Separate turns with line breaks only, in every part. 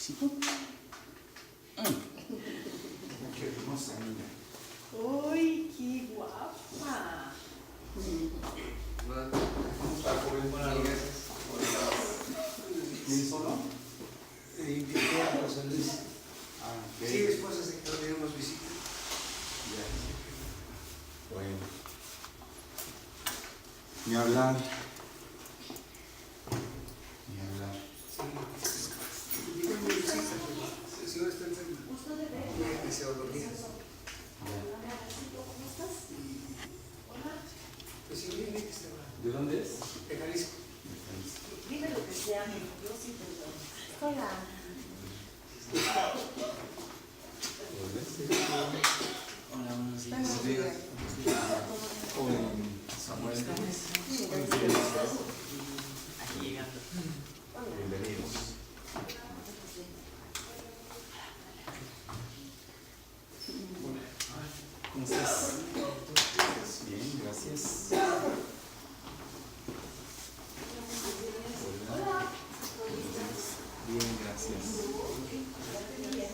cafecito. Qué hermosa niña.
¡Uy, qué guapa!
¿Cómo está, joven? Buenas noches. ¿Bien solo?
Invité a José Luis.
Ah, ok.
Sí, después de que tenemos visita.
Ya. Bueno. Ni hablar. Ni hablar.
Dígame visita, el señor está enfermo. Ya empecé a dormir.
Ya.
Pues sí, viene que se va.
¿De dónde es?
De Jalisco.
Dime lo que sea, mi yo sí, perdón. Hola.
Hola, buenos días.
Buenos días.
Joven Samuel.
Aquí llegando.
Bienvenidos. ¿Cómo estás? Bien, gracias. Hola. Bien, gracias. Buenos días.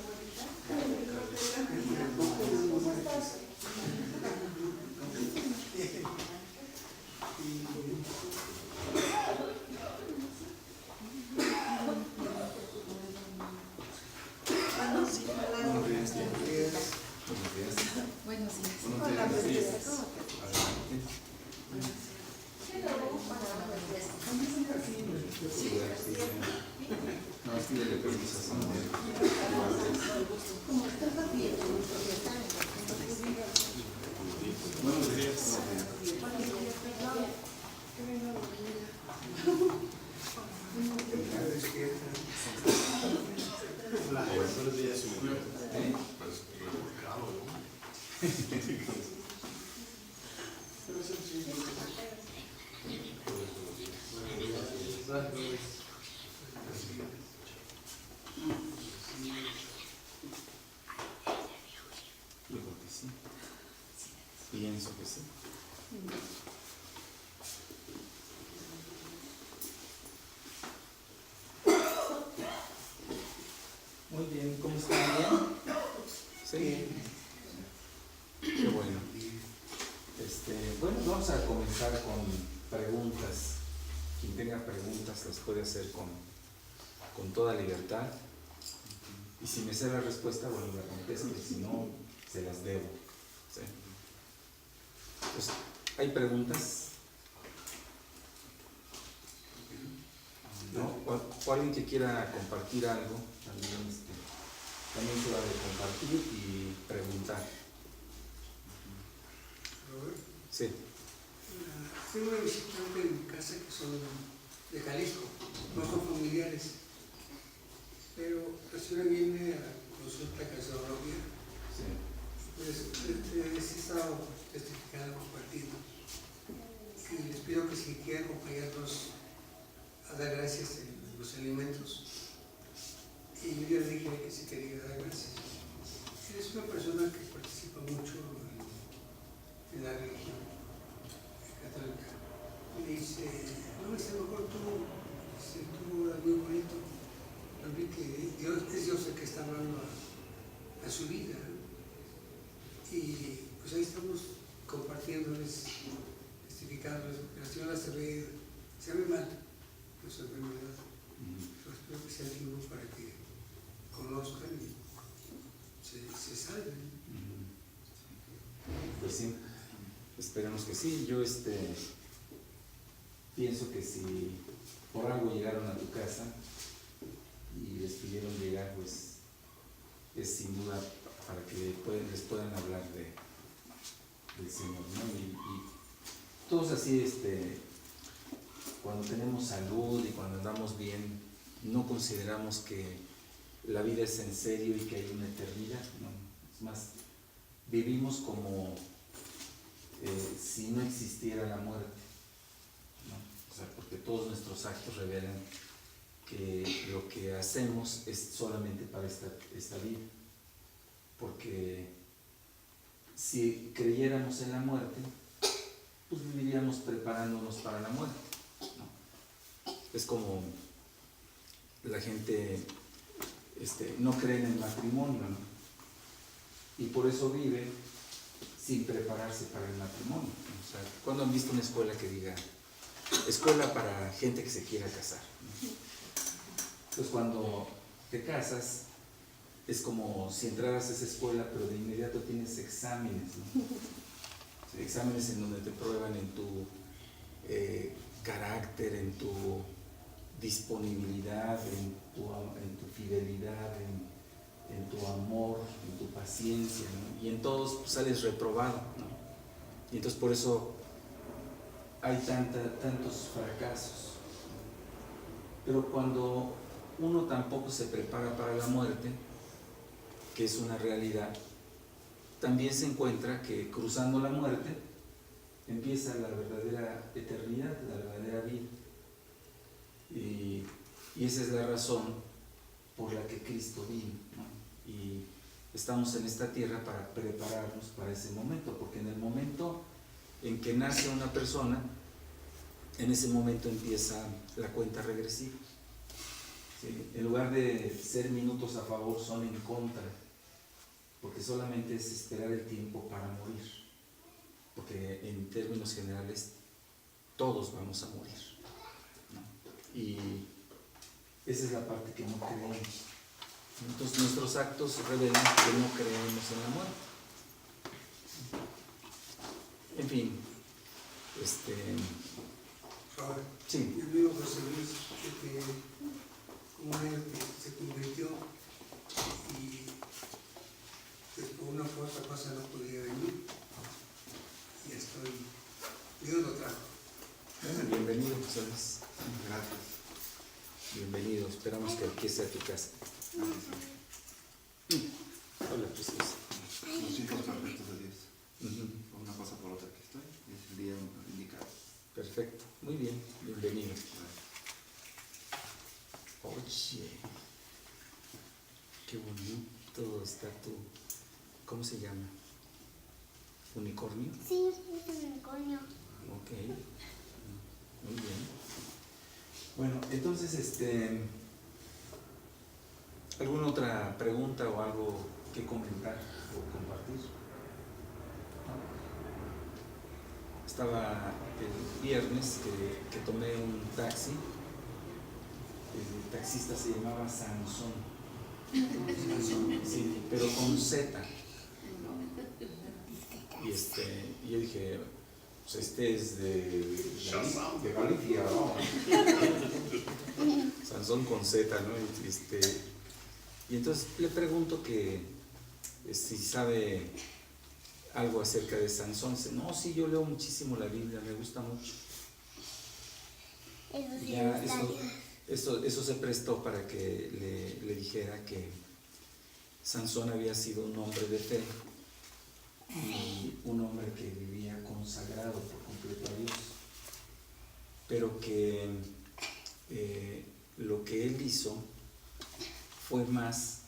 Buenos días.
Buenos días.
Buenos días. Adelante. No, pídele permiso a Samuel. Buenos días.
Buenos días, señor.
¿Eh?
Pues, revolcado, ¿no?
Yo creo que sí. Pienso que sí. Muy bien, ¿cómo están? ¿Bien? Sí. Qué bueno. Bueno, vamos a comenzar con preguntas. Quien tenga preguntas las puede hacer con toda libertad. Y si me sé la respuesta, bueno, la contesto, y si no, se las debo. ¿Sí? Pues, ¿hay preguntas? ¿No? O alguien que quiera compartir algo, también se vale compartir y preguntar. Sí.
Tengo una visitante en mi casa que son de Jalisco, no son familiares. Pero la señora viene a consulta casografía.
Sí.
Pues sí estaba testificando, compartiendo. Y les pido que si quieren acompañarnos a dar gracias en los alimentos. Y yo le dije que si quería dar gracias. Es una persona que participa mucho en la religión católica. Y me dice, no, es mejor tú eras muy bonito. Yo vi que Dios es Dios el que está hablando a su vida. Y pues ahí estamos compartiéndoles, testificándoles, porque la señora se ve mal por su enfermedad. Yo espero que sea el libro para que conozcan y se salven.
Pues sí, esperemos que sí. Yo pienso que si por algo llegaron a tu casa y les pidieron llegar, pues es sin duda para que les puedan hablar del Señor, ¿no? Y todos así, cuando tenemos salud y cuando andamos bien, no consideramos que la vida es en serio y que hay una eternidad, ¿no? Es más, vivimos como si no existiera la muerte, ¿no? O sea, porque todos nuestros actos revelan que lo que hacemos es solamente para esta vida, porque si creyéramos en la muerte, pues viviríamos preparándonos para la muerte, ¿no? Es como la gente no cree en el matrimonio, ¿no? Y por eso vive sin prepararse para el matrimonio. O sea, ¿cuándo han visto una escuela que diga escuela para gente que se quiera casar, ¿no? Entonces cuando te casas es como si entraras a esa escuela, pero de inmediato tienes exámenes, ¿no? Exámenes en donde te prueban en tu carácter, en tu disponibilidad, en tu fidelidad, en tu amor, en tu paciencia, ¿no? Y en todos pues, sales reprobado, ¿no? Y entonces por eso hay tantos fracasos. Pero cuando uno tampoco se prepara para la muerte, que es una realidad, también se encuentra que cruzando la muerte empieza la verdadera eternidad, la verdadera vida. Y esa es la razón por la que Cristo vino, ¿no? Y estamos en esta tierra para prepararnos para ese momento, porque en el momento en que nace una persona, en ese momento empieza la cuenta regresiva. ¿Sí? En lugar de ser minutos a favor, son en contra, porque solamente es esperar el tiempo para morir, porque en términos generales todos vamos a morir, ¿no? Y esa es la parte que no creemos. Entonces nuestros actos revelan que no creemos en la muerte. En fin,
Ahora,
sí.
mi amigo José Luis, como él se convirtió y pues, por una u otra cosa no podía venir, y Dios lo trajo.
Bueno, bienvenido, José Luis.
Gracias.
Bienvenido, esperamos que aquí sea tu casa. Hola, preciosa.
Los tiempos perfectos de Dios.
Ujú.
Por una cosa por otra que estoy. Es el día indicado.
Perfecto, muy bien, bienvenido. Oye, qué bonito está tu, ¿cómo se llama? ¿Unicornio?
Sí, es un unicornio.
Ok, muy bien. Bueno, entonces, ¿alguna otra pregunta o algo que comentar o compartir? Estaba el viernes que tomé un taxi. El taxista se llamaba Sansón. Sí, pero con Z. Y yo dije, pues es de Galicia, ¿no? Sansón con Z, ¿no? Y entonces le pregunto que si sabe algo acerca de Sansón. Dice, no, sí, yo leo muchísimo la Biblia, me gusta mucho.
Eso sí,
Ya,
está
eso se prestó para que le dijera que Sansón había sido un hombre de fe y un hombre que vivía consagrado por completo a Dios, pero que lo que él hizo fue más,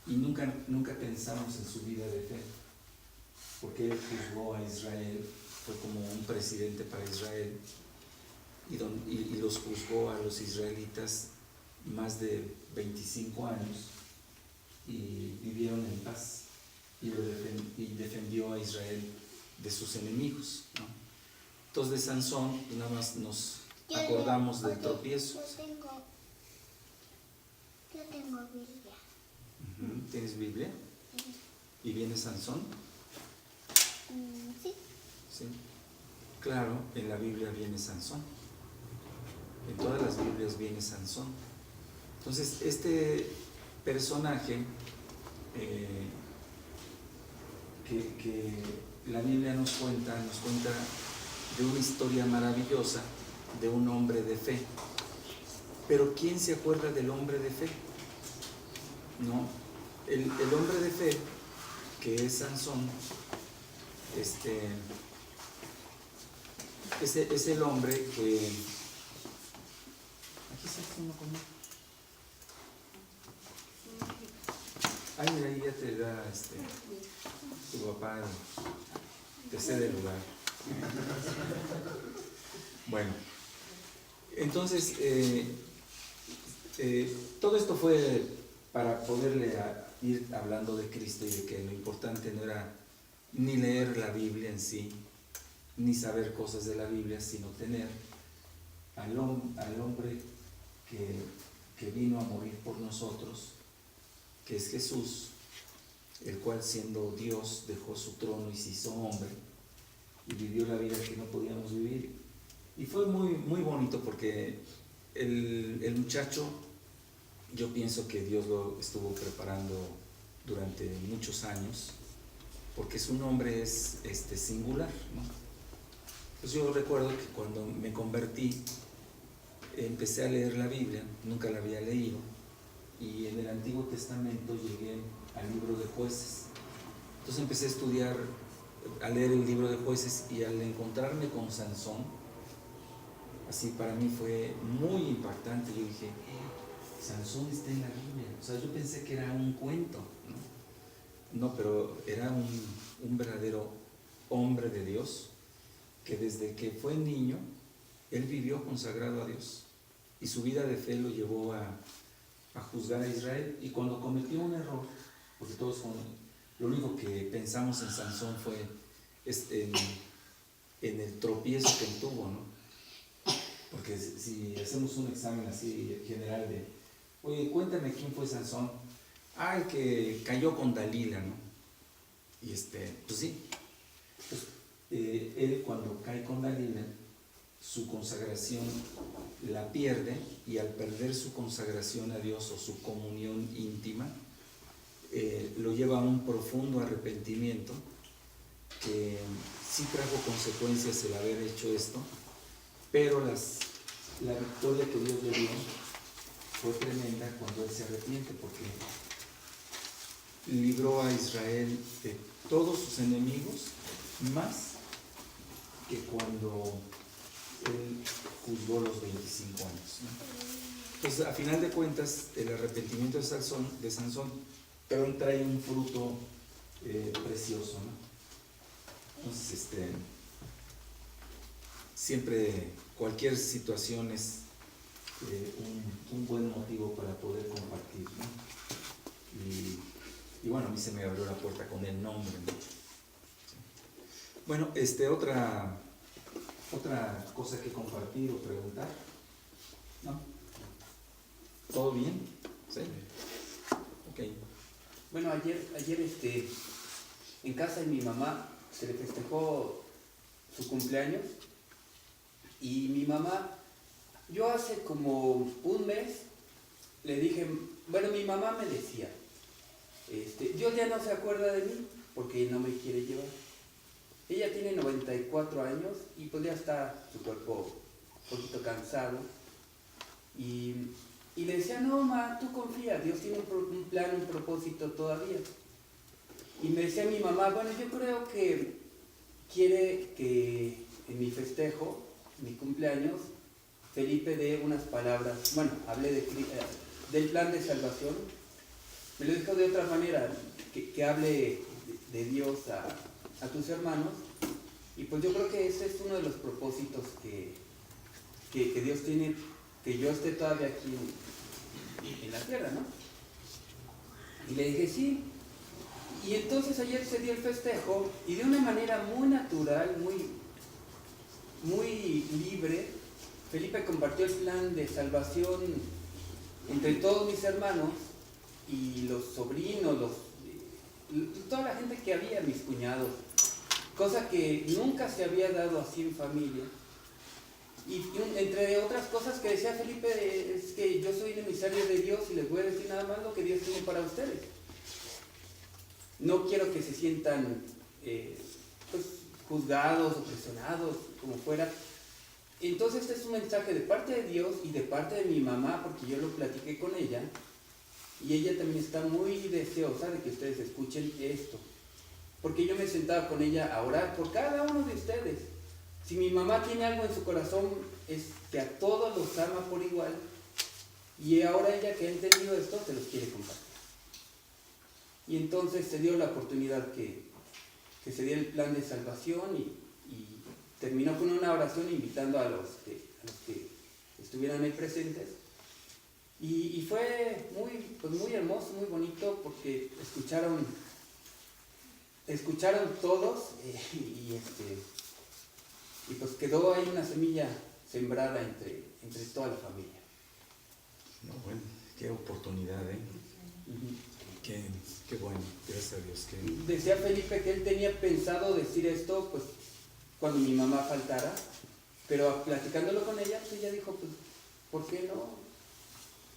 y nunca pensamos en su vida de fe, porque él juzgó a Israel, fue como un presidente para Israel, y los juzgó a los israelitas más de 25 años y vivieron en paz y defendió a Israel de sus enemigos, ¿no? Entonces de Sansón nada más nos acordamos del tropiezo.
Yo tengo Biblia.
¿Tienes Biblia? ¿Y viene Sansón?
Sí.
Sí. Claro, en la Biblia viene Sansón. En todas las Biblias viene Sansón. Entonces, este personaje que la Biblia nos cuenta de una historia maravillosa de un hombre de fe. Pero ¿quién se acuerda del hombre de fe? No, el hombre de fe, que es Sansón, es el hombre que... Aquí está uno conmigo. Ay, mira, ahí ya te da tu papá, te cede el lugar. Bueno, entonces todo esto fue para poderle ir hablando de Cristo y de que lo importante no era ni leer la Biblia en sí, ni saber cosas de la Biblia, sino tener al hombre que vino a morir por nosotros, que es Jesús, el cual siendo Dios dejó su trono y se hizo hombre y vivió la vida que no podíamos vivir. Y fue muy, muy bonito porque el muchacho, yo pienso que Dios lo estuvo preparando durante muchos años, porque su nombre es singular, ¿no? Entonces yo recuerdo que cuando me convertí, empecé a leer la Biblia, nunca la había leído, y en el Antiguo Testamento llegué al libro de Jueces. Entonces empecé a estudiar, a leer el libro de Jueces, y al encontrarme con Sansón, así para mí fue muy impactante. Yo dije, Sansón está en la Biblia. O sea, yo pensé que era un cuento, ¿no? No, pero era un verdadero hombre de Dios, que desde que fue niño, él vivió consagrado a Dios, y su vida de fe lo llevó a juzgar a Israel. Y cuando cometió un error, porque todos lo único que pensamos en Sansón fue en el tropiezo que él tuvo, ¿no? Porque si hacemos un examen así general de, oye, cuéntame quién fue Sansón. El que cayó con Dalila, ¿no? Y pues sí. Pues, él cuando cae con Dalila, su consagración la pierde, y al perder su consagración a Dios o su comunión íntima, lo lleva a un profundo arrepentimiento, que sí trajo consecuencias el haber hecho esto, pero la victoria que Dios le dio fue tremenda cuando él se arrepiente, porque libró a Israel de todos sus enemigos, más que cuando él juzgó los 25 años, ¿no? Entonces, a final de cuentas, el arrepentimiento de Sansón pero trae un fruto precioso, ¿no? Entonces, siempre cualquier situación es un buen motivo para poder compartir, ¿no? Y bueno, a mí se me abrió la puerta con el nombre, ¿no? Sí. Bueno, otra cosa que compartir o preguntar, ¿no? ¿Todo bien? ¿Sí? Ok.
Bueno, ayer en casa de mi mamá se le festejó su cumpleaños, y mi mamá, yo hace como un mes le dije, bueno, mi mamá me decía, Dios ya no se acuerda de mí porque no me quiere llevar. Ella tiene 94 años y pues ya está su cuerpo un poquito cansado, y le decía, no, ma, tú confía, Dios tiene un plan, un propósito todavía. Y me decía mi mamá, bueno, yo creo que quiere que en mi festejo, mi cumpleaños, Felipe dé unas palabras. Bueno, hablé del plan de salvación, me lo dijo de otra manera, que hable de Dios a tus hermanos. Y pues yo creo que ese es uno de los propósitos que Dios tiene, que yo esté todavía aquí en la tierra, ¿no? Y le dije, sí. Y entonces ayer se dio el festejo, y de una manera muy natural, muy libre, Felipe compartió el plan de salvación entre todos mis hermanos y los sobrinos, toda la gente que había, mis cuñados, cosa que nunca se había dado así en familia. Y entre otras cosas que decía Felipe, es que yo soy el emisario de Dios y les voy a decir nada más lo que Dios tiene para ustedes. No quiero que se sientan pues, juzgados o presionados, como fuera. Entonces este es un mensaje de parte de Dios y de parte de mi mamá, porque yo lo platiqué con ella, y ella también está muy deseosa de que ustedes escuchen esto, porque yo me sentaba con ella a orar por cada uno de ustedes. Si mi mamá tiene algo en su corazón, es que a todos los ama por igual, y ahora ella que ha entendido esto, se los quiere compartir. Y entonces se dio la oportunidad que se diera el plan de salvación, y terminó con una oración invitando a los que estuvieran ahí presentes. Y fue muy hermoso, muy bonito, porque escucharon todos y pues quedó ahí una semilla sembrada entre toda la familia.
No, bueno, qué oportunidad, ¿eh?
Ujú.
Qué bueno, gracias a Dios.
Decía Felipe que él tenía pensado decir esto pues cuando mi mamá faltara, pero platicándolo con ella, pues ella dijo, pues, ¿por qué no?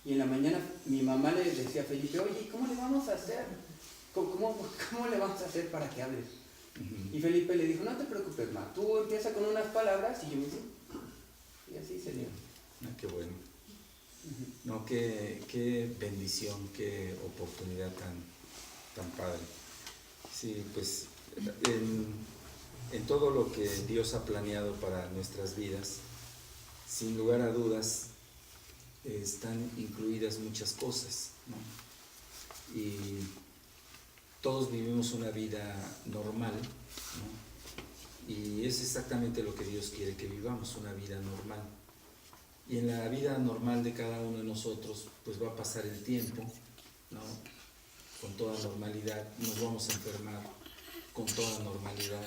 Y en la mañana mi mamá le decía a Felipe, oye, ¿cómo le vamos a hacer? ¿Cómo le vamos a hacer para que hables?
Uh-huh.
Y Felipe le dijo, no te preocupes, ma, tú empieza con unas palabras y yo me dice, y así se dio.
Ah, qué bueno.
Ujú.
No, qué bendición, qué oportunidad tan padre. Sí, pues en todo lo que Dios ha planeado para nuestras vidas, sin lugar a dudas, están incluidas muchas cosas, ¿no? Y todos vivimos una vida normal, ¿no? Y es exactamente lo que Dios quiere que vivamos, una vida normal. Y en la vida normal de cada uno de nosotros, pues va a pasar el tiempo, ¿no? Con toda normalidad, nos vamos a enfermar con toda normalidad.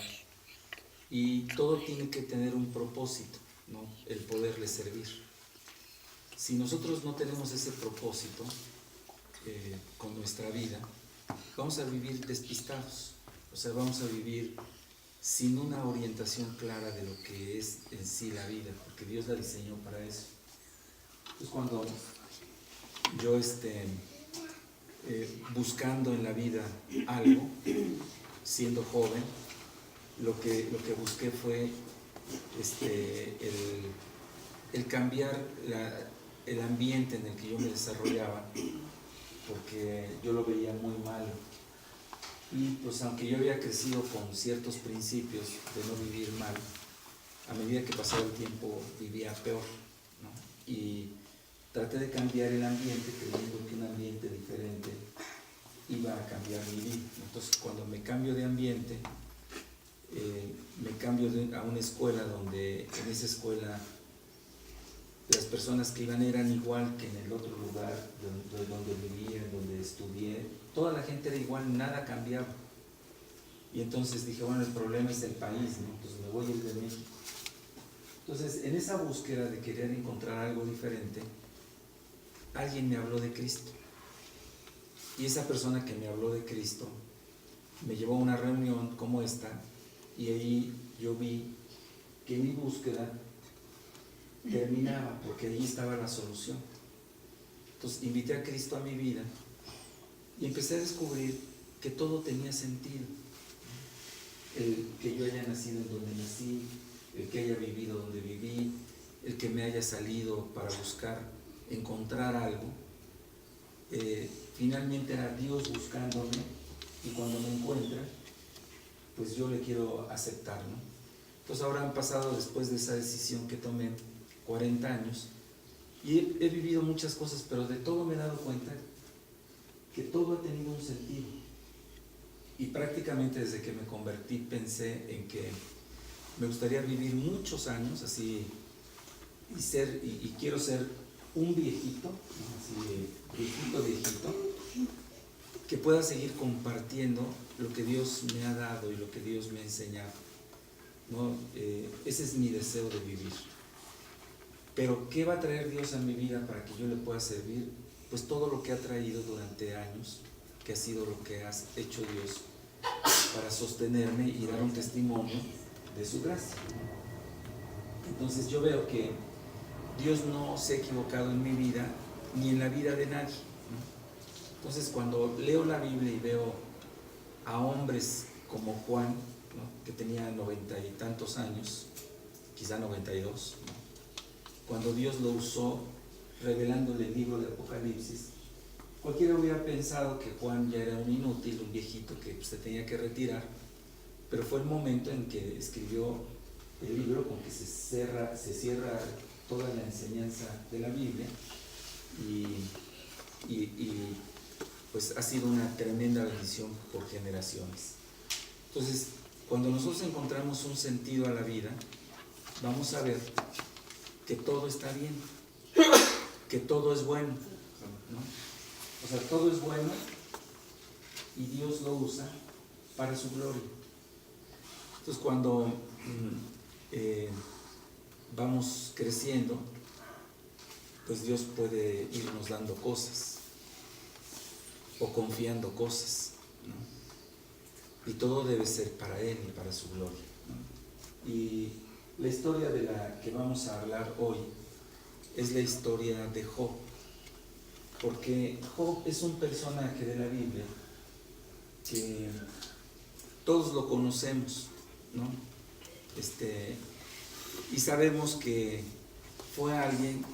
Y todo tiene que tener un propósito, ¿no? El poderle servir. Si nosotros no tenemos ese propósito con nuestra vida, vamos a vivir despistados, o sea, vamos a vivir sin una orientación clara de lo que es en sí la vida, porque Dios la diseñó para eso. Entonces cuando yo buscando en la vida algo, siendo joven, lo que busqué fue el cambiar el ambiente en el que yo me desarrollaba, porque yo lo veía muy malo. Y pues aunque yo había crecido con ciertos principios de no vivir mal, a medida que pasaba el tiempo vivía peor, ¿no? Y traté de cambiar el ambiente creyendo que un ambiente diferente iba a cambiar mi vida. Entonces cuando me cambio de ambiente, me cambio a una escuela donde en esa escuela las personas que iban eran igual que en el otro lugar donde vivía, donde estudié. Toda la gente era igual, nada cambiaba. Y entonces dije, bueno, el problema es el país, ¿no? Entonces me voy a ir de México. Entonces, en esa búsqueda de querer encontrar algo diferente, alguien me habló de Cristo. Y esa persona que me habló de Cristo me llevó a una reunión como esta, y ahí yo vi que mi búsqueda terminaba, porque ahí estaba la solución. Entonces invité a Cristo a mi vida y empecé a descubrir que todo tenía sentido. El que yo haya nacido en donde nací, el que haya vivido donde viví, el que me haya salido para buscar encontrar algo, finalmente era Dios buscándome, y cuando me encuentra, pues yo le quiero aceptar, ¿no? Entonces ahora han pasado, después de esa decisión que tomé, 40 años, y he vivido muchas cosas, pero de todo me he dado cuenta que todo ha tenido un sentido. Y prácticamente desde que me convertí pensé en que me gustaría vivir muchos años así y quiero ser un viejito, ¿no? Así viejito, que pueda seguir compartiendo lo que Dios me ha dado y lo que Dios me ha enseñado, ¿no? Ese es mi deseo de vivir. Pero ¿qué va a traer Dios a mi vida para que yo le pueda servir? Pues todo lo que ha traído durante años, que ha sido lo que ha hecho Dios para sostenerme y dar un testimonio de su gracia. Entonces yo veo que Dios no se ha equivocado en mi vida ni en la vida de nadie, ¿no? Entonces cuando leo la Biblia y veo a hombres como Juan, ¿no? Que tenía 90 y tantos años, quizá 92, ¿no? Cuando Dios lo usó revelándole el libro de Apocalipsis, cualquiera hubiera pensado que Juan ya era un inútil, un viejito que se tenía que retirar, pero fue el momento en que escribió el libro con que se cierra toda la enseñanza de la Biblia, y pues ha sido una tremenda bendición por generaciones. Entonces, cuando nosotros encontramos un sentido a la vida, vamos a ver que todo está bien, que todo es bueno, O sea, todo es bueno y Dios lo usa para su gloria. Entonces, cuando vamos creciendo, pues Dios puede irnos dando cosas o confiando cosas, ¿no? Y todo debe ser para Él y para su gloria, ¿no? Y la historia de la que vamos a hablar hoy es la historia de Job, porque Job es un personaje de la Biblia que todos lo conocemos, ¿no? Y sabemos que fue alguien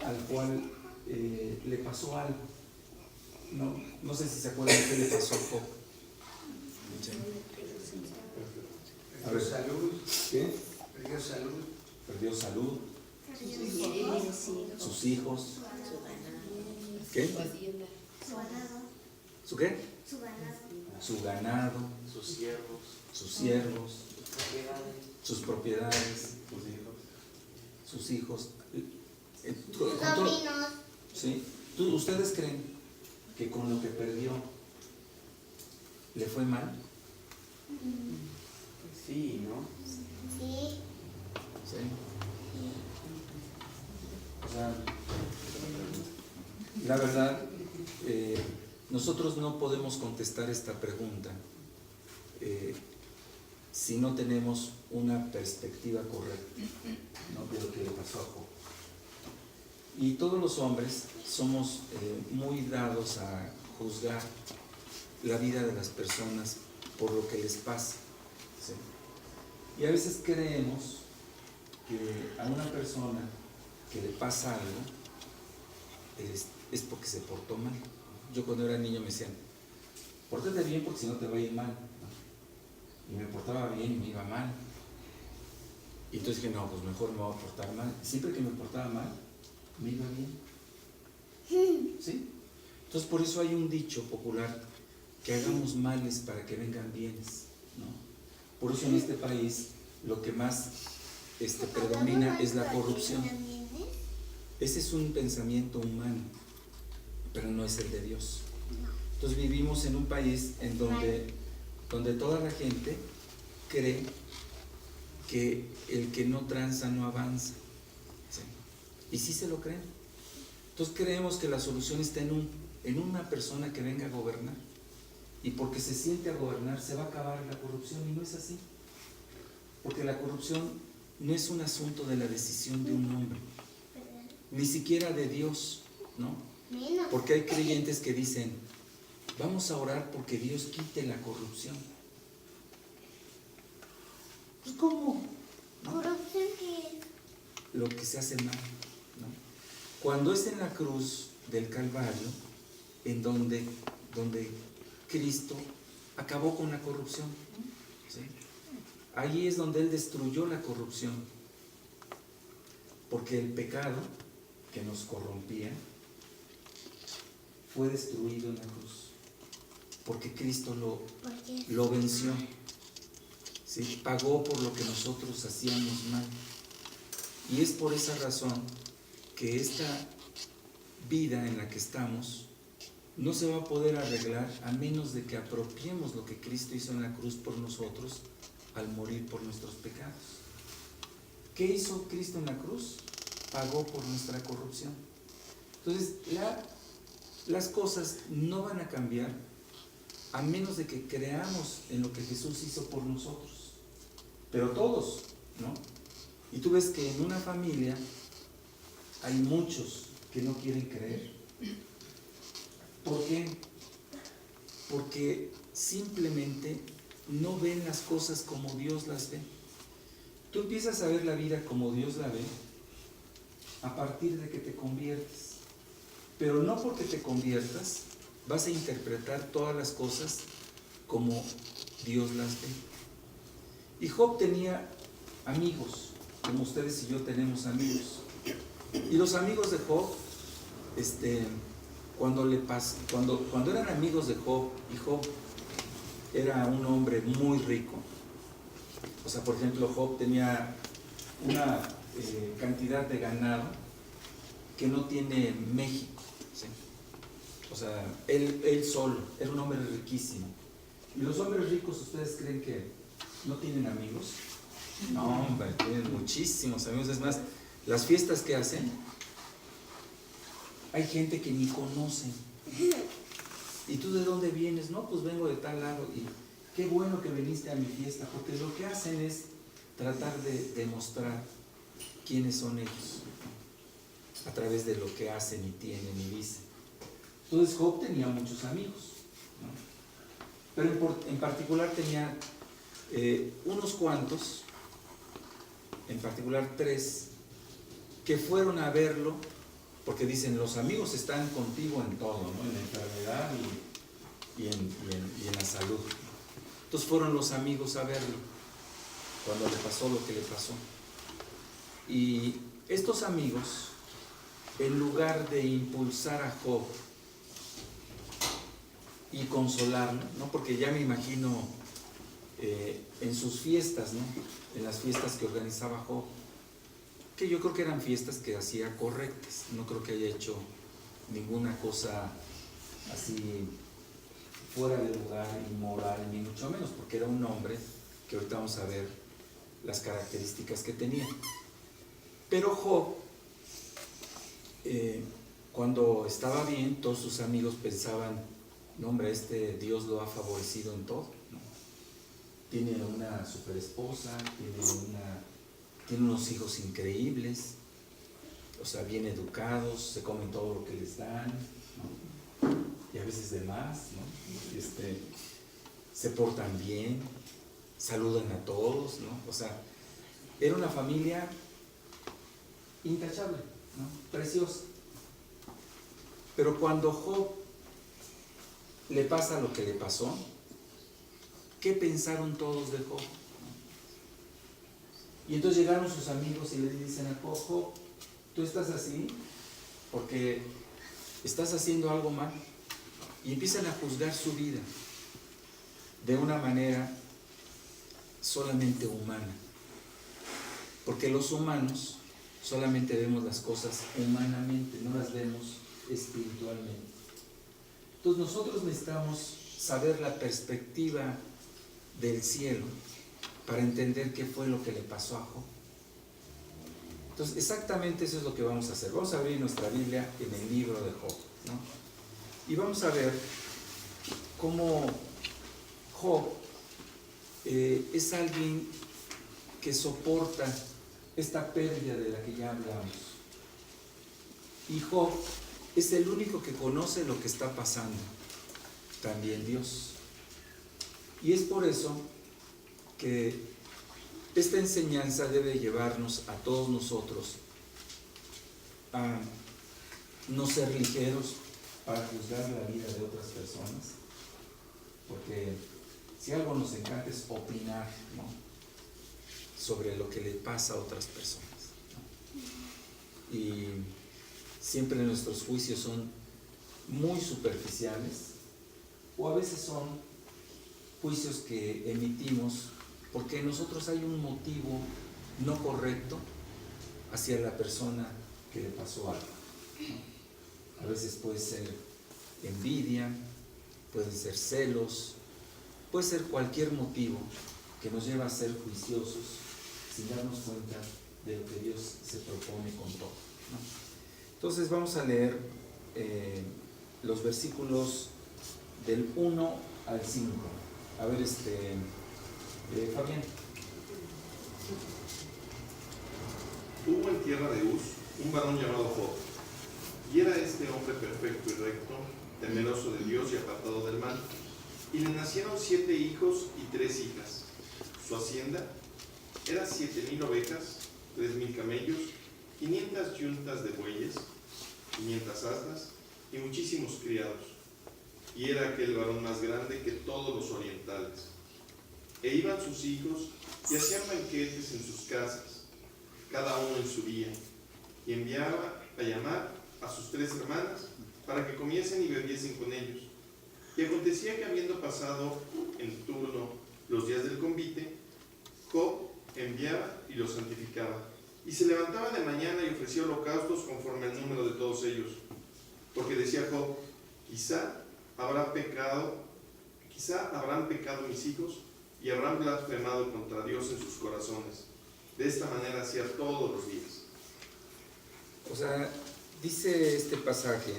al cual le pasó algo, ¿no? No sé si se acuerdan qué le pasó a Job. ¿Sí? A ver.
Perdió salud,
¿Qué?
perdió salud,
Perdió salud,
Bienes,
sus hijos,
su ganado.
¿qué?
Su ganado.
¿Su qué?
Su ganado.
Su ganado,
Sus siervos,
sus siervos, sus propiedades, sus hijos.
Sus
Con todo-
sobrinos.
¿Sí? ¿Ustedes creen que con lo que perdió le fue mal?
Sí, ¿no?
Sí.
¿Sí? O sea, la verdad, nosotros no podemos contestar esta pregunta si no tenemos una perspectiva correcta, ¿no?, de lo que le pasó a Job. Y todos los hombres somos muy dados a juzgar la vida de las personas por lo que les pasa, ¿sí? Y a veces creemos que a una persona que le pasa algo es porque se portó mal. Yo cuando era niño me decían, pórtate bien porque si no te va a ir mal, ¿no? Y me portaba bien y me iba mal. Y entonces dije, no, pues mejor me voy a portar mal. Y siempre que me portaba mal, me iba bien. ¿Sí? Entonces por eso hay un dicho popular, que hagamos males para que vengan bienes, ¿no? Por eso en este país lo que más predomina es la corrupción. Ese es un pensamiento humano, pero no es el de Dios. Entonces vivimos en un país en donde toda la gente cree que el que no tranza no avanza, ¿sí? Y sí se lo creen. Entonces creemos que la solución está en una persona que venga a gobernar, y porque se siente a gobernar se va a acabar la corrupción, y no es así. Porque la corrupción no es un asunto de la decisión de un hombre, ni siquiera de Dios, ¿no? Porque hay creyentes que dicen, vamos a orar porque Dios quite la corrupción. Pues ¿cómo? ¿No?
¿Corrupción qué es?
Lo que se hace mal, ¿no? Cuando es en la cruz del Calvario, en donde Cristo acabó con la corrupción, ¿sí? Allí es donde Él destruyó la corrupción, porque el pecado que nos corrompía fue destruido en la cruz, porque Cristo lo venció, ¿sí? Pagó por lo que nosotros hacíamos mal. Y es por esa razón que esta vida en la que estamos no se va a poder arreglar a menos de que apropiemos lo que Cristo hizo en la cruz por nosotros al morir por nuestros pecados. ¿Qué hizo Cristo en la cruz? Pagó por nuestra corrupción. Entonces, las cosas no van a cambiar a menos de que creamos en lo que Jesús hizo por nosotros. Pero todos, ¿no? Y tú ves que en una familia hay muchos que no quieren creer. ¿Por qué? Porque simplemente no ven las cosas como Dios las ve. Tú empiezas a ver la vida como Dios la ve a partir de que te conviertes. Pero no porque te conviertas vas a interpretar todas las cosas como Dios las ve. Y Job tenía amigos, como ustedes y yo tenemos amigos. Y los amigos de Job, cuando eran amigos de Job, y Job era un hombre muy rico, o sea, por ejemplo, Job tenía una cantidad de ganado que no tiene México, ¿sí? O sea, él solo, era un hombre riquísimo. ¿Y los hombres ricos, ustedes creen que no tienen amigos? No, hombre, tienen muchísimos amigos. Es más, las fiestas que hacen, hay gente que ni conocen. ¿Y tú de dónde vienes? No, pues vengo de tal lado. Y qué bueno que viniste a mi fiesta, porque lo que hacen es tratar de demostrar quiénes son ellos a través de lo que hacen y tienen y dicen. Entonces Job tenía muchos amigos, ¿no? Pero en particular tenía unos cuantos, en particular 3, que fueron a verlo, porque dicen, los amigos están contigo en todo, ¿no? En la enfermedad y en la salud. Entonces fueron los amigos a verlo cuando le pasó lo que le pasó. Y estos amigos, en lugar de impulsar a Job y consolarlo, ¿no? Porque ya me imagino en sus fiestas, ¿no? En las fiestas que organizaba Job, que yo creo que eran fiestas que hacía correctas, no creo que haya hecho ninguna cosa así fuera de lugar, inmoral, ni mucho menos, porque era un hombre que ahorita vamos a ver las características que tenía. Pero Job, cuando estaba bien, todos sus amigos pensaban, no hombre, Dios lo ha favorecido en todo, ¿no? Tiene una super esposa, tiene unos hijos increíbles, o sea, bien educados, se comen todo lo que les dan, ¿no? Y a veces de más, ¿no? Se portan bien, saludan a todos, ¿no? O sea, era una familia intachable, ¿no? Preciosa. Pero cuando Job le pasa lo que le pasó, ¿qué pensaron todos de Job? Y entonces llegaron sus amigos y le dicen a Job, Job, tú estás así porque estás haciendo algo mal. Y empiezan a juzgar su vida de una manera solamente humana. Porque los humanos solamente vemos las cosas humanamente, no las vemos espiritualmente. Entonces nosotros necesitamos saber la perspectiva del cielo para entender qué fue lo que le pasó a Job. Entonces exactamente eso es lo que vamos a hacer. Vamos a abrir nuestra Biblia en el libro de Job, ¿no? Y vamos a ver cómo Job es alguien que soporta esta pérdida de la que ya hablamos. Y Job es el único que conoce lo que está pasando, también Dios. Y es por eso que esta enseñanza debe llevarnos a todos nosotros a no ser ligeros para juzgar la vida de otras personas, porque si algo nos encanta es opinar, ¿no? Sobre lo que le pasa a otras personas, ¿no? Y siempre nuestros juicios son muy superficiales, o a veces son juicios que emitimos porque en nosotros hay un motivo no correcto hacia la persona que le pasó algo, ¿no? A veces puede ser envidia, pueden ser celos, puede ser cualquier motivo que nos lleva a ser juiciosos sin darnos cuenta de lo que Dios se propone con todo, ¿no? Entonces vamos a leer los versículos del 1 al 5. A ver, Fabián.
Hubo en tierra de Uz un varón llamado Job, y era este hombre perfecto y recto, temeroso de Dios y apartado del mal. Y le nacieron 7 hijos y 3 hijas. Su hacienda era 7,000 ovejas, 3,000 camellos, 500 yuntas de bueyes, 500 asnas y muchísimos criados. Y era aquel varón más grande que todos los orientales. E iban sus hijos y hacían banquetes en sus casas, cada uno en su día, y enviaba a llamar a sus 3 hermanas para que comiesen y bebiesen con ellos. Y acontecía que habiendo pasado en turno los días del convite, Job enviaba y los santificaba, y se levantaba de mañana y ofrecía holocaustos conforme al número de todos ellos. Porque decía Job, Quizá habrán pecado mis hijos y habrán blasfemado contra Dios en sus corazones. De esta manera hacía todos los días.
O sea, dice este pasaje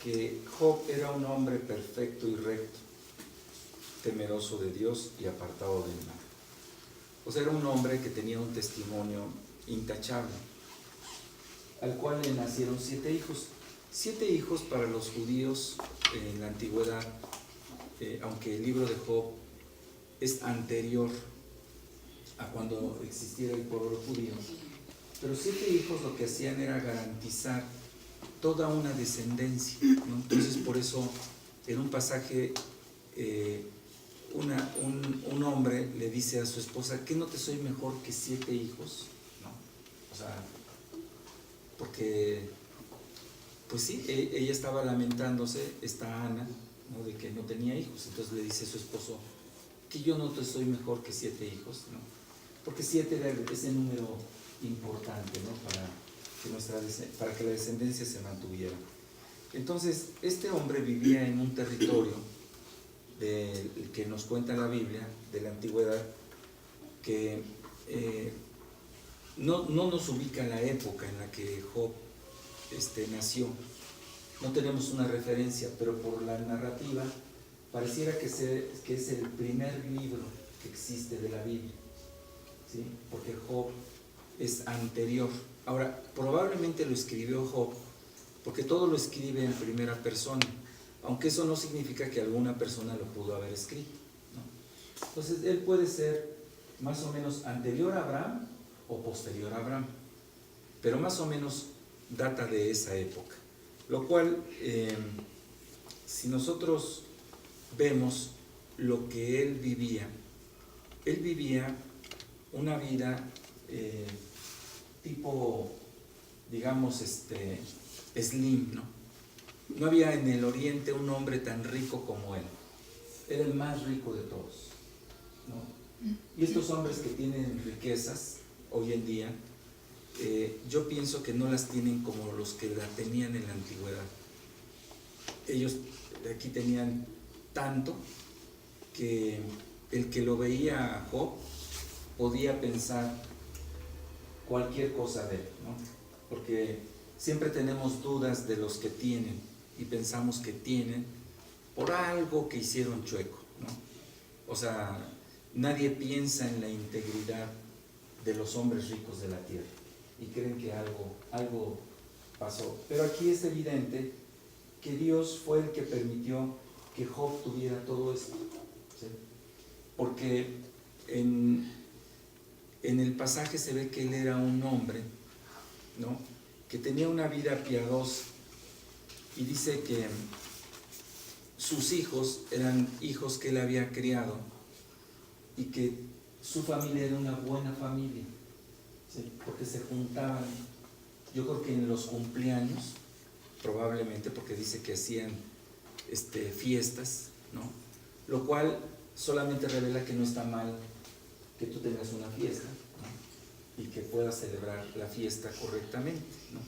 que Job era un hombre perfecto y recto, temeroso de Dios y apartado del mal. O sea, era un hombre que tenía un testimonio intachable, al cual le nacieron 7 hijos. 7 hijos para los judíos en la antigüedad, aunque el libro de Job es anterior a cuando existiera el pueblo judío, pero 7 hijos lo que hacían era garantizar toda una descendencia, ¿no? Entonces por eso en un pasaje un hombre le dice a su esposa: ¿qué no te soy mejor que 7 hijos? ¿No? O sea, porque pues sí, ella estaba lamentándose, esta Ana, ¿no?, de que no tenía hijos. Entonces le dice a su esposo que yo no te soy mejor que 7 hijos, ¿no? Porque 7 era ese número importante, ¿no?, para que la descendencia se mantuviera. Entonces, este hombre vivía en un territorio que nos cuenta la Biblia, de la antigüedad, que no nos ubica la época en la que Job nació. No tenemos una referencia, pero por la narrativa pareciera que es el primer libro que existe de la Biblia, ¿sí? Porque Job es anterior. Ahora, probablemente lo escribió Job porque todo lo escribe en primera persona, aunque eso no significa que alguna persona lo pudo haber escrito, ¿no? Entonces, él puede ser más o menos anterior a Abraham o posterior a Abraham, pero más o menos data de esa época. Lo cual, si nosotros vemos lo que él vivía una vida tipo, digamos, slim, ¿no? No había en el Oriente un hombre tan rico como él. Era el más rico de todos, ¿no? Y estos hombres que tienen riquezas hoy en día, yo pienso que no las tienen como los que la tenían en la antigüedad. Ellos aquí tenían tanto que el que lo veía a Job podía pensar cualquier cosa de él, ¿no? Porque siempre tenemos dudas de los que tienen y pensamos que tienen por algo que hicieron chueco, ¿no? O sea, nadie piensa en la integridad de los hombres ricos de la tierra y creen que algo pasó. Pero aquí es evidente que Dios fue el que permitió que Job tuviera todo esto, ¿sí? Porque en el pasaje se ve que él era un hombre, ¿no?, que tenía una vida piadosa, y dice que sus hijos eran hijos que él había criado y que su familia era una buena familia, ¿sí? Porque se juntaban, yo creo que en los cumpleaños, probablemente porque dice que hacían fiestas, ¿no? Lo cual solamente revela que no está mal que tú tengas una fiesta, ¿no?, y que puedas celebrar la fiesta correctamente, ¿no?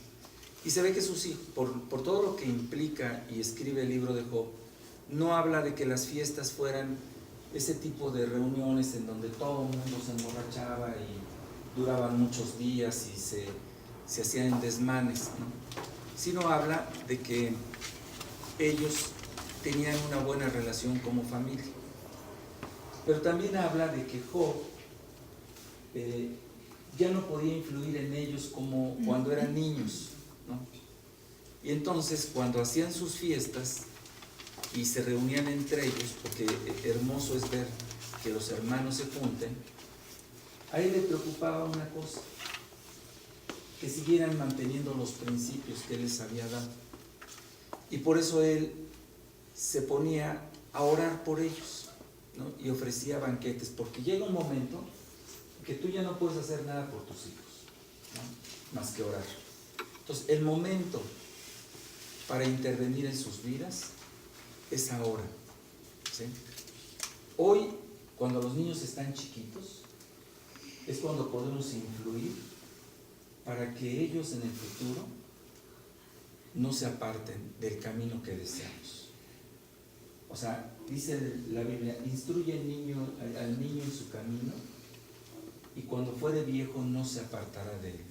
Y se ve que sus hijos, por todo lo que implica y escribe el libro de Job, no habla de que las fiestas fueran ese tipo de reuniones en donde todo el mundo se emborrachaba y duraban muchos días y se hacían desmanes, ¿no? Sino habla de que ellos tenían una buena relación como familia. Pero también habla de que Job ya no podía influir en ellos como cuando eran niños, ¿no? Y entonces cuando hacían sus fiestas y se reunían entre ellos, porque hermoso es ver que los hermanos se junten, a él le preocupaba una cosa: que siguieran manteniendo los principios que él les había dado. Y por eso él se ponía a orar por ellos, ¿no?, y ofrecía banquetes, porque llega un momento que tú ya no puedes hacer nada por tus hijos, ¿no?, más que orar. Entonces, el momento para intervenir en sus vidas es ahora, ¿sí? Hoy, cuando los niños están chiquitos, es cuando podemos influir para que ellos en el futuro no se aparten del camino que deseamos. O sea, dice la Biblia, instruye al niño en su camino, y cuando fuere viejo no se apartará de él.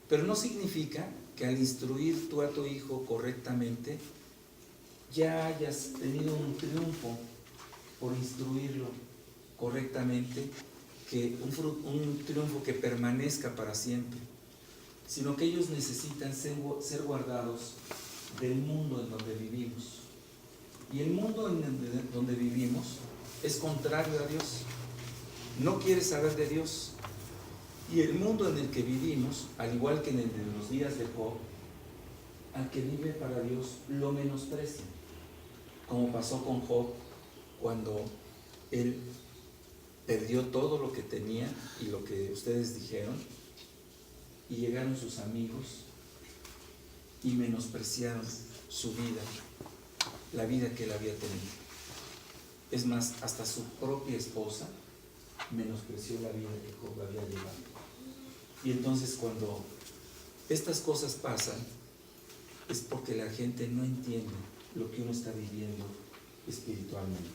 Pero no significa que al instruir tú a tu hijo correctamente, ya hayas tenido un triunfo por instruirlo correctamente, que un triunfo que permanezca para siempre, sino que ellos necesitan ser guardados del mundo en donde vivimos. Y el mundo en donde vivimos es contrario a Dios, no quiere saber de Dios. Y el mundo en el que vivimos, al igual que en el de los días de Job, al que vive para Dios lo menosprecia, como pasó con Job cuando él perdió todo lo que tenía y lo que ustedes dijeron, y llegaron sus amigos y menospreciaron su vida, la vida que él había tenido. Es más, hasta su propia esposa menospreció la vida que Job había llevado. Y entonces cuando estas cosas pasan, es porque la gente no entiende lo que uno está viviendo espiritualmente.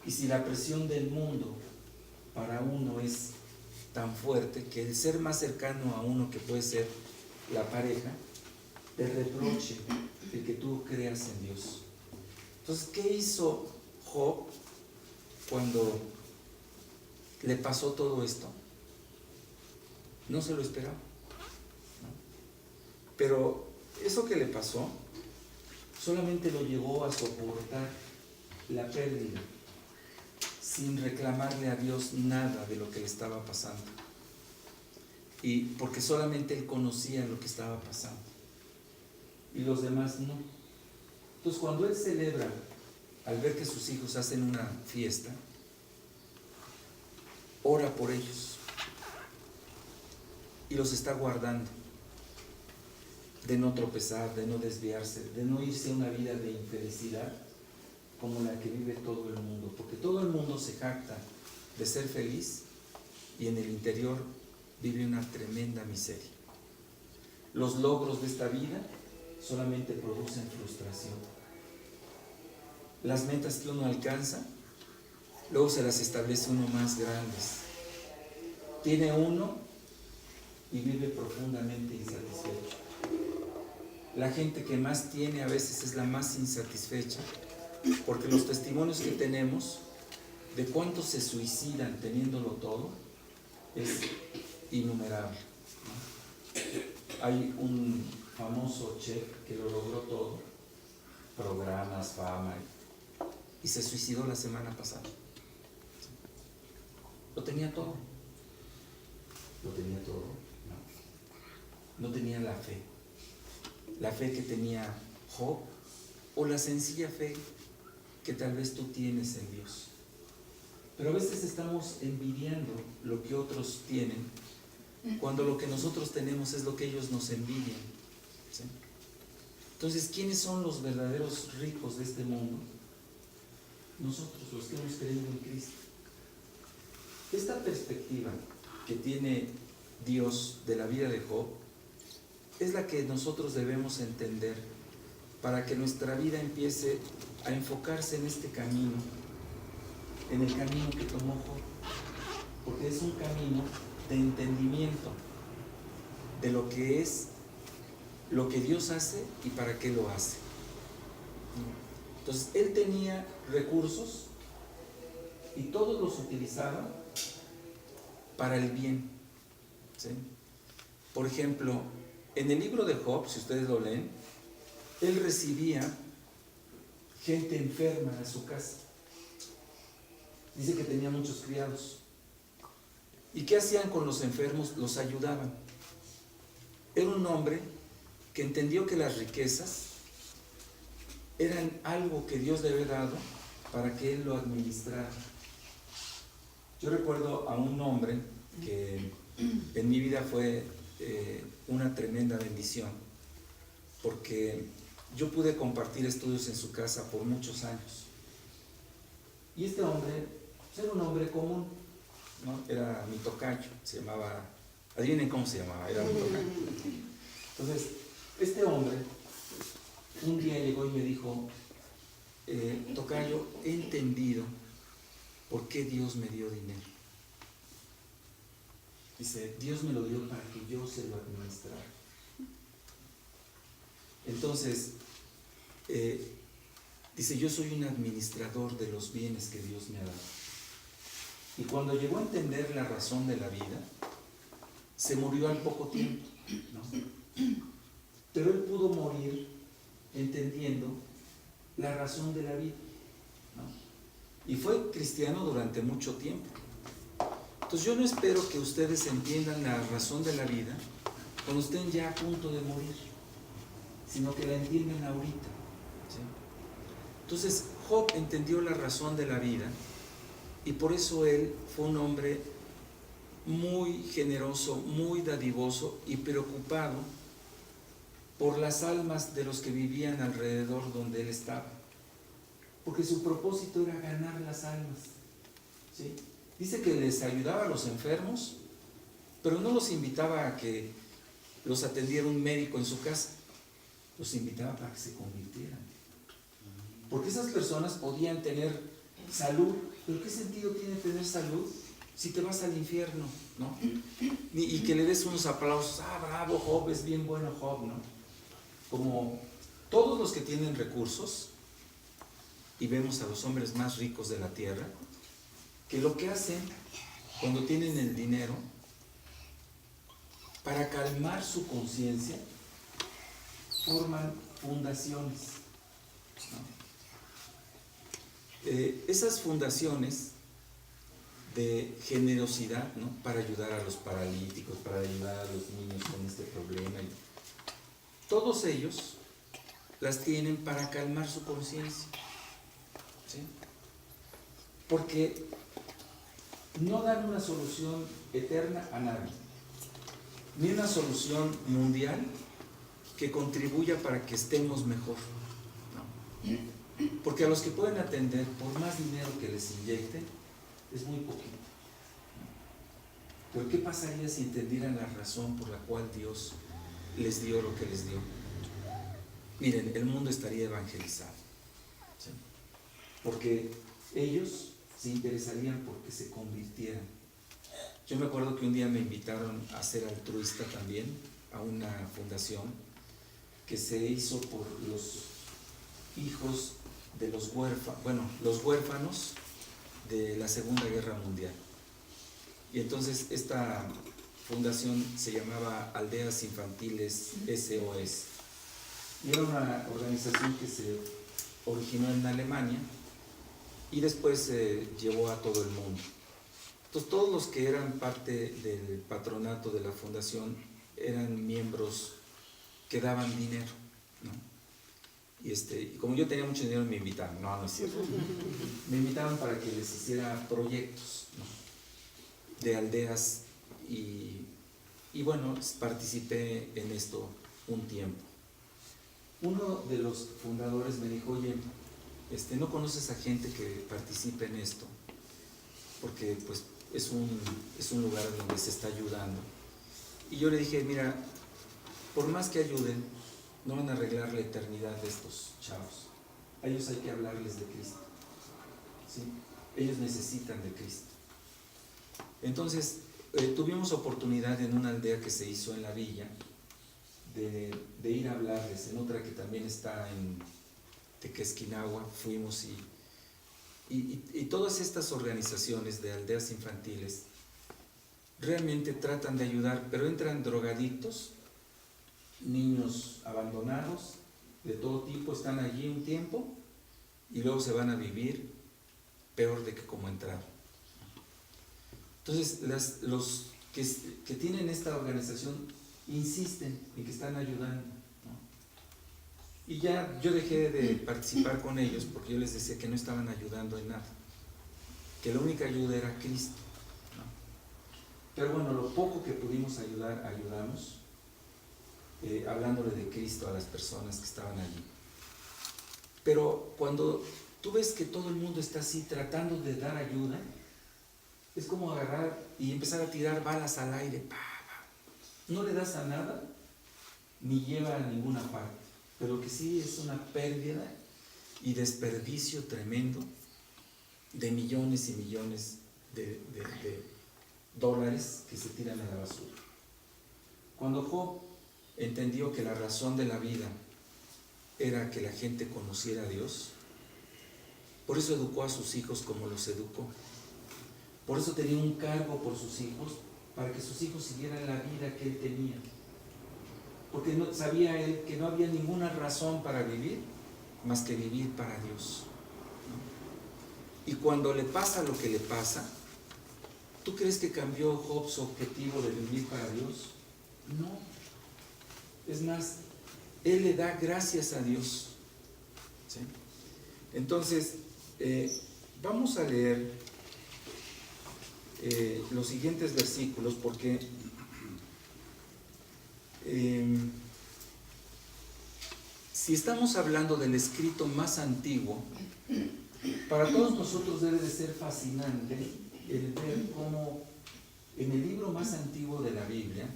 Y si la presión del mundo para uno es tan fuerte, que el ser más cercano a uno, que puede ser la pareja, te reproche de que tú creas en Dios. Entonces, ¿qué hizo Job cuando le pasó todo esto? No se lo esperaba, ¿no? Pero eso que le pasó solamente lo llevó a soportar la pérdida sin reclamarle a Dios nada de lo que le estaba pasando, y porque solamente él conocía lo que estaba pasando y los demás no. Entonces, cuando él celebra al ver que sus hijos hacen una fiesta, ora por ellos y los está guardando de no tropezar, de no desviarse, de no irse a una vida de infelicidad como la que vive todo el mundo, porque todo el mundo se jacta de ser feliz y en el interior vive una tremenda miseria. Los logros de esta vida solamente producen frustración. Las metas que uno alcanza, luego se las establece uno más grandes. Tiene uno y vive profundamente insatisfecho. La gente que más tiene a veces es la más insatisfecha, porque los testimonios que tenemos de cuántos se suicidan teniéndolo todo es innumerable, ¿no? Hay un famoso chef que lo logró todo, programas, fama, y se suicidó la semana pasada. Lo tenía todo. Lo tenía todo, no tenía la fe que tenía Job, o la sencilla fe que tal vez tú tienes en Dios. Pero a veces estamos envidiando lo que otros tienen, cuando lo que nosotros tenemos es lo que ellos nos envidian, ¿sí? Entonces, ¿quiénes son los verdaderos ricos de este mundo? Nosotros, los que hemos creído en Cristo. Esta perspectiva que tiene Dios de la vida de Job es la que nosotros debemos entender para que nuestra vida empiece a enfocarse en este camino, en el camino que tomó Job, porque es un camino de entendimiento de lo que es, lo que Dios hace y para qué lo hace. Entonces, él tenía recursos y todos los utilizaba para el bien, ¿sí? Por ejemplo, en el libro de Job, si ustedes lo leen, él recibía gente enferma a su casa. Dice que tenía muchos criados. ¿Y qué hacían con los enfermos? Los ayudaban. Era un hombre que entendió que las riquezas eran algo que Dios le había dado para que él lo administrara. Yo recuerdo a un hombre que en mi vida fue una tremenda bendición, porque yo pude compartir estudios en su casa por muchos años. Y este hombre era un hombre común, ¿no? Era mi tocayo, se llamaba, adivinen cómo se llamaba, era mi tocayo. Entonces, Este hombre un día llegó y me dijo, tocayo, he entendido por qué Dios me dio dinero. Dice, Dios me lo dio para que yo se lo administrara. Entonces, dice, yo soy un administrador de los bienes que Dios me ha dado. Y cuando llegó a entender la razón de la vida, se murió al poco tiempo, ¿no? Pero él pudo morir entendiendo la razón de la vida, ¿no? Y fue cristiano durante mucho tiempo. Entonces yo no espero que ustedes entiendan la razón de la vida cuando estén ya a punto de morir, sino que la entiendan ahorita, ¿sí? Entonces Job entendió la razón de la vida y por eso él fue un hombre muy generoso, muy dadivoso y preocupado por las almas de los que vivían alrededor donde él estaba, porque su propósito era ganar las almas, ¿sí? Dice que les ayudaba a los enfermos, pero no los invitaba a que los atendiera un médico en su casa, los invitaba para que se convirtieran, porque esas personas podían tener salud, pero ¿qué sentido tiene tener salud si te vas al infierno, ¿no? Y que le des unos aplausos, bravo Job, es bien bueno Job, ¿no? Como todos los que tienen recursos, y vemos a los hombres más ricos de la tierra, que lo que hacen cuando tienen el dinero, para calmar su conciencia, forman fundaciones, ¿no? Esas fundaciones de generosidad, ¿no? Para ayudar a los paralíticos, para ayudar a los niños con este problema, todos ellos las tienen para calmar su conciencia, ¿sí? Porque no dan una solución eterna a nadie, ni una solución mundial que contribuya para que estemos mejor, ¿no? Porque a los que pueden atender, por más dinero que les inyecten, es muy poquito, ¿no? Pero ¿qué pasaría si entendieran la razón por la cual Dios les dio lo que les dio? Miren, el mundo estaría evangelizado, ¿sí? Porque ellos se interesarían por que se convirtieran. Yo me acuerdo que un día me invitaron a ser altruista también a una fundación que se hizo por los hijos de los huérfanos de la Segunda Guerra Mundial. Y entonces esta fundación se llamaba Aldeas Infantiles SOS. Y era una organización que se originó en Alemania y después se llevó a todo el mundo. Entonces todos los que eran parte del patronato de la fundación eran miembros que daban dinero, ¿no? Y como yo tenía mucho dinero me invitaban, no es cierto, me invitaban para que les hiciera proyectos, ¿no? De aldeas y bueno, participé en esto un tiempo. Uno de los fundadores me dijo, oye, ¿no conoces a gente que participe en esto? Porque pues es un lugar donde se está ayudando. Y yo le dije, mira, por más que ayuden, no van a arreglar la eternidad de estos chavos. A ellos hay que hablarles de Cristo, ¿sí? Ellos necesitan de Cristo. Entonces, tuvimos oportunidad en una aldea que se hizo en la villa de ir a hablarles, en otra que también está en Tequesquinagua, fuimos y todas estas organizaciones de aldeas infantiles realmente tratan de ayudar, pero entran drogadictos, niños abandonados de todo tipo, están allí un tiempo y luego se van a vivir peor de que como entraron. Entonces los que tienen esta organización insisten en que están ayudando, ¿no? Y ya yo dejé de participar con ellos porque yo les decía que no estaban ayudando en nada, que la única ayuda era Cristo, ¿no? Pero bueno, lo poco que pudimos ayudar, ayudamos, hablándole de Cristo a las personas que estaban allí. Pero cuando tú ves que todo el mundo está así tratando de dar ayuda, es como agarrar y empezar a tirar balas al aire. No le das a nada ni lleva a ninguna parte, pero que sí es una pérdida y desperdicio tremendo de millones y millones de dólares que se tiran a la basura. Cuando Job entendió que la razón de la vida era que la gente conociera a Dios, por eso educó a sus hijos como los educó. Por eso tenía un cargo por sus hijos, para que sus hijos siguieran la vida que él tenía. Porque no, sabía él que no había ninguna razón para vivir más que vivir para Dios. Y cuando le pasa lo que le pasa, ¿tú crees que cambió Job su objetivo de vivir para Dios? No. Es más, él le da gracias a Dios. ¿Sí? Entonces, vamos a leer los siguientes versículos porque si estamos hablando del escrito más antiguo, para todos nosotros debe de ser fascinante el ver cómo en el libro más antiguo de la Biblia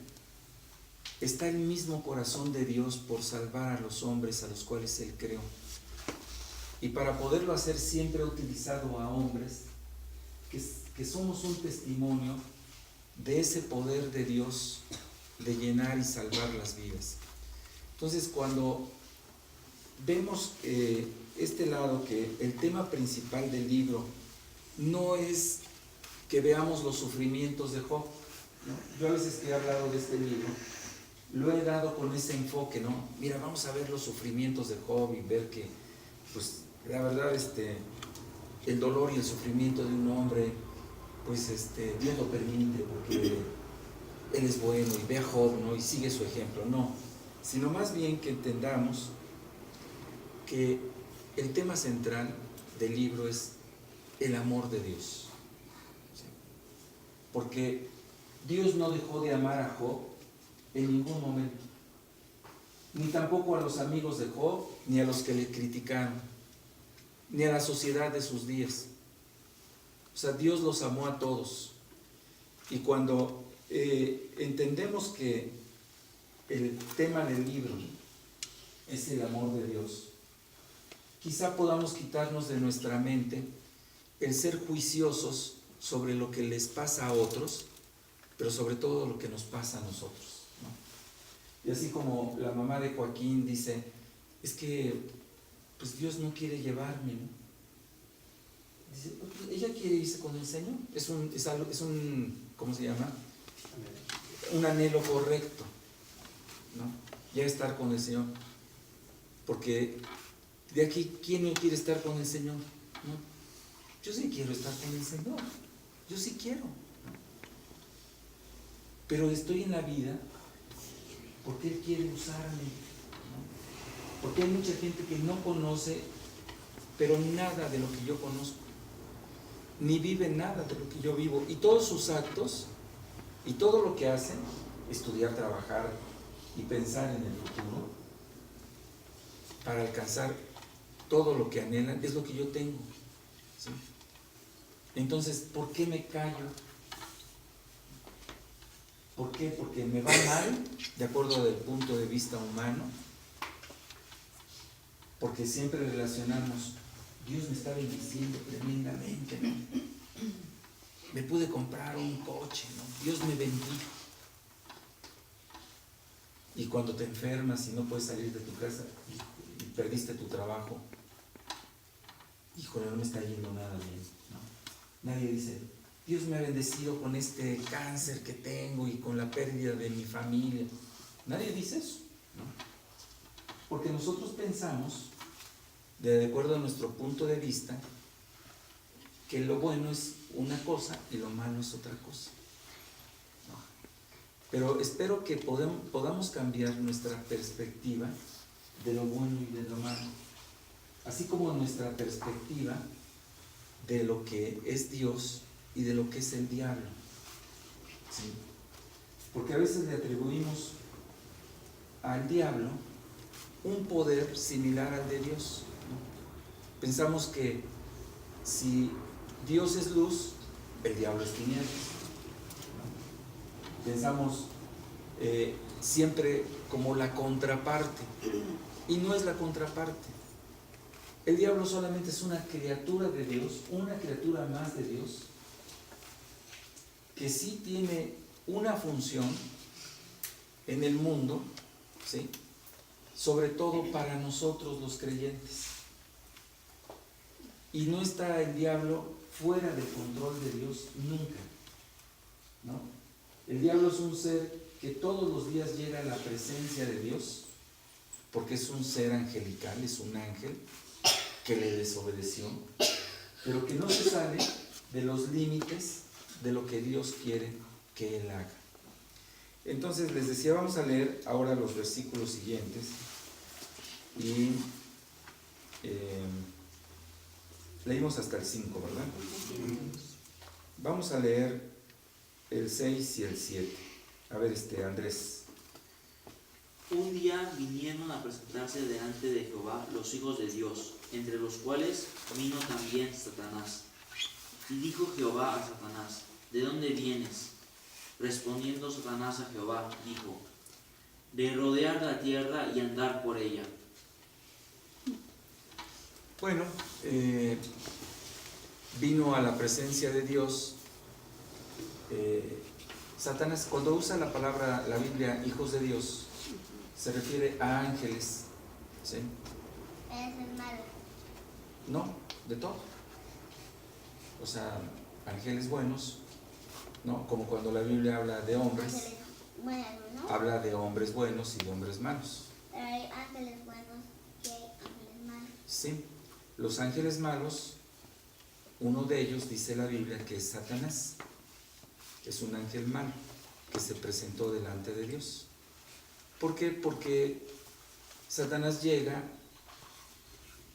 está el mismo corazón de Dios por salvar a los hombres a los cuales Él creó. Y para poderlo hacer siempre ha utilizado a hombres que somos un testimonio de ese poder de Dios de llenar y salvar las vidas. Entonces, cuando vemos este lado, que el tema principal del libro no es que veamos los sufrimientos de Job, ¿no? Yo a veces que he hablado de este libro, lo he dado con ese enfoque, ¿no? Mira, vamos a ver los sufrimientos de Job y ver que, pues, la verdad, el dolor y el sufrimiento de un hombre, pues, Dios lo permite porque Él es bueno, y ve a Job, ¿no? Y sigue su ejemplo, no, sino más bien que entendamos que el tema central del libro es el amor de Dios. ¿Sí? Porque Dios no dejó de amar a Job en ningún momento, ni tampoco a los amigos de Job, ni a los que le criticaron, ni a la sociedad de sus días. O sea, Dios los amó a todos. Y cuando entendemos que el tema del libro es el amor de Dios, quizá podamos quitarnos de nuestra mente el ser juiciosos sobre lo que les pasa a otros, pero sobre todo lo que nos pasa a nosotros, ¿no? Y así como la mamá de Joaquín dice, es que pues Dios no quiere llevarme, ¿no? Dice, pues, ella quiere irse con el Señor, es un ¿cómo se llama? Un anhelo correcto, ¿no? Ya estar con el Señor, porque de aquí, ¿quién no quiere estar con el Señor? ¿No? Yo sí quiero estar con el Señor, yo sí quiero, ¿no? Pero estoy en la vida porque Él quiere usarme, ¿no? Porque hay mucha gente que no conoce, pero nada de lo que yo conozco, ni vive nada de lo que yo vivo, y todos sus actos y todo lo que hacen, estudiar, trabajar y pensar en el futuro para alcanzar todo lo que anhelan, es lo que yo tengo, ¿sí? Entonces, ¿por qué me callo? ¿Por qué? Porque me va mal, de acuerdo al punto de vista humano, porque siempre relacionamos, Dios me está bendiciendo tremendamente, ¿no? Me pude comprar un coche, ¿no? Dios me bendijo. Y cuando te enfermas y no puedes salir de tu casa y perdiste tu trabajo, híjole, no me está yendo nada bien, ¿no? Nadie dice, Dios me ha bendecido con este cáncer que tengo y con la pérdida de mi familia. Nadie dice eso, ¿no? Porque nosotros pensamos, de acuerdo a nuestro punto de vista, que lo bueno es una cosa y lo malo es otra cosa, ¿no? Pero espero que podamos cambiar nuestra perspectiva de lo bueno y de lo malo, así como nuestra perspectiva de lo que es Dios y de lo que es el diablo, ¿sí? Porque a veces le atribuimos al diablo un poder similar al de Dios, ¿no? Pensamos que si Dios es luz, el diablo es tinieblas, ¿no? Pensamos, siempre como la contraparte. Y no es la contraparte. El diablo solamente es una criatura de Dios, una criatura más de Dios, que sí tiene una función en el mundo, ¿sí? Sobre todo para nosotros los creyentes. Y no está el diablo fuera del control de Dios nunca, ¿no? El diablo es un ser que todos los días llega a la presencia de Dios, porque es un ser angelical, es un ángel que le desobedeció, pero que no se sale de los límites de lo que Dios quiere que él haga. Entonces les decía, vamos a leer ahora los versículos siguientes y leímos hasta el 5, ¿verdad? Vamos a leer el 6 y el 7. A ver, Andrés.
Un día vinieron a presentarse delante de Jehová los hijos de Dios, entre los cuales vino también Satanás. Y dijo Jehová a Satanás: ¿De dónde vienes? Respondiendo Satanás a Jehová, dijo: de rodear la tierra y andar por ella.
Bueno, vino a la presencia de Dios. Satanás, cuando usa la palabra, la Biblia, hijos de Dios, se refiere a ángeles, ¿sí?
Es malo.
No, de todo. O sea, ángeles buenos, ¿no? Como cuando la Biblia habla de hombres,
Ángeles buenos, ¿no?
habla de hombres buenos y de hombres malos.
Pero hay ángeles buenos y hay ángeles malos.
Sí, los ángeles malos, uno de ellos dice la Biblia que es Satanás, es un ángel malo que se presentó delante de Dios. ¿Por qué? Porque Satanás llega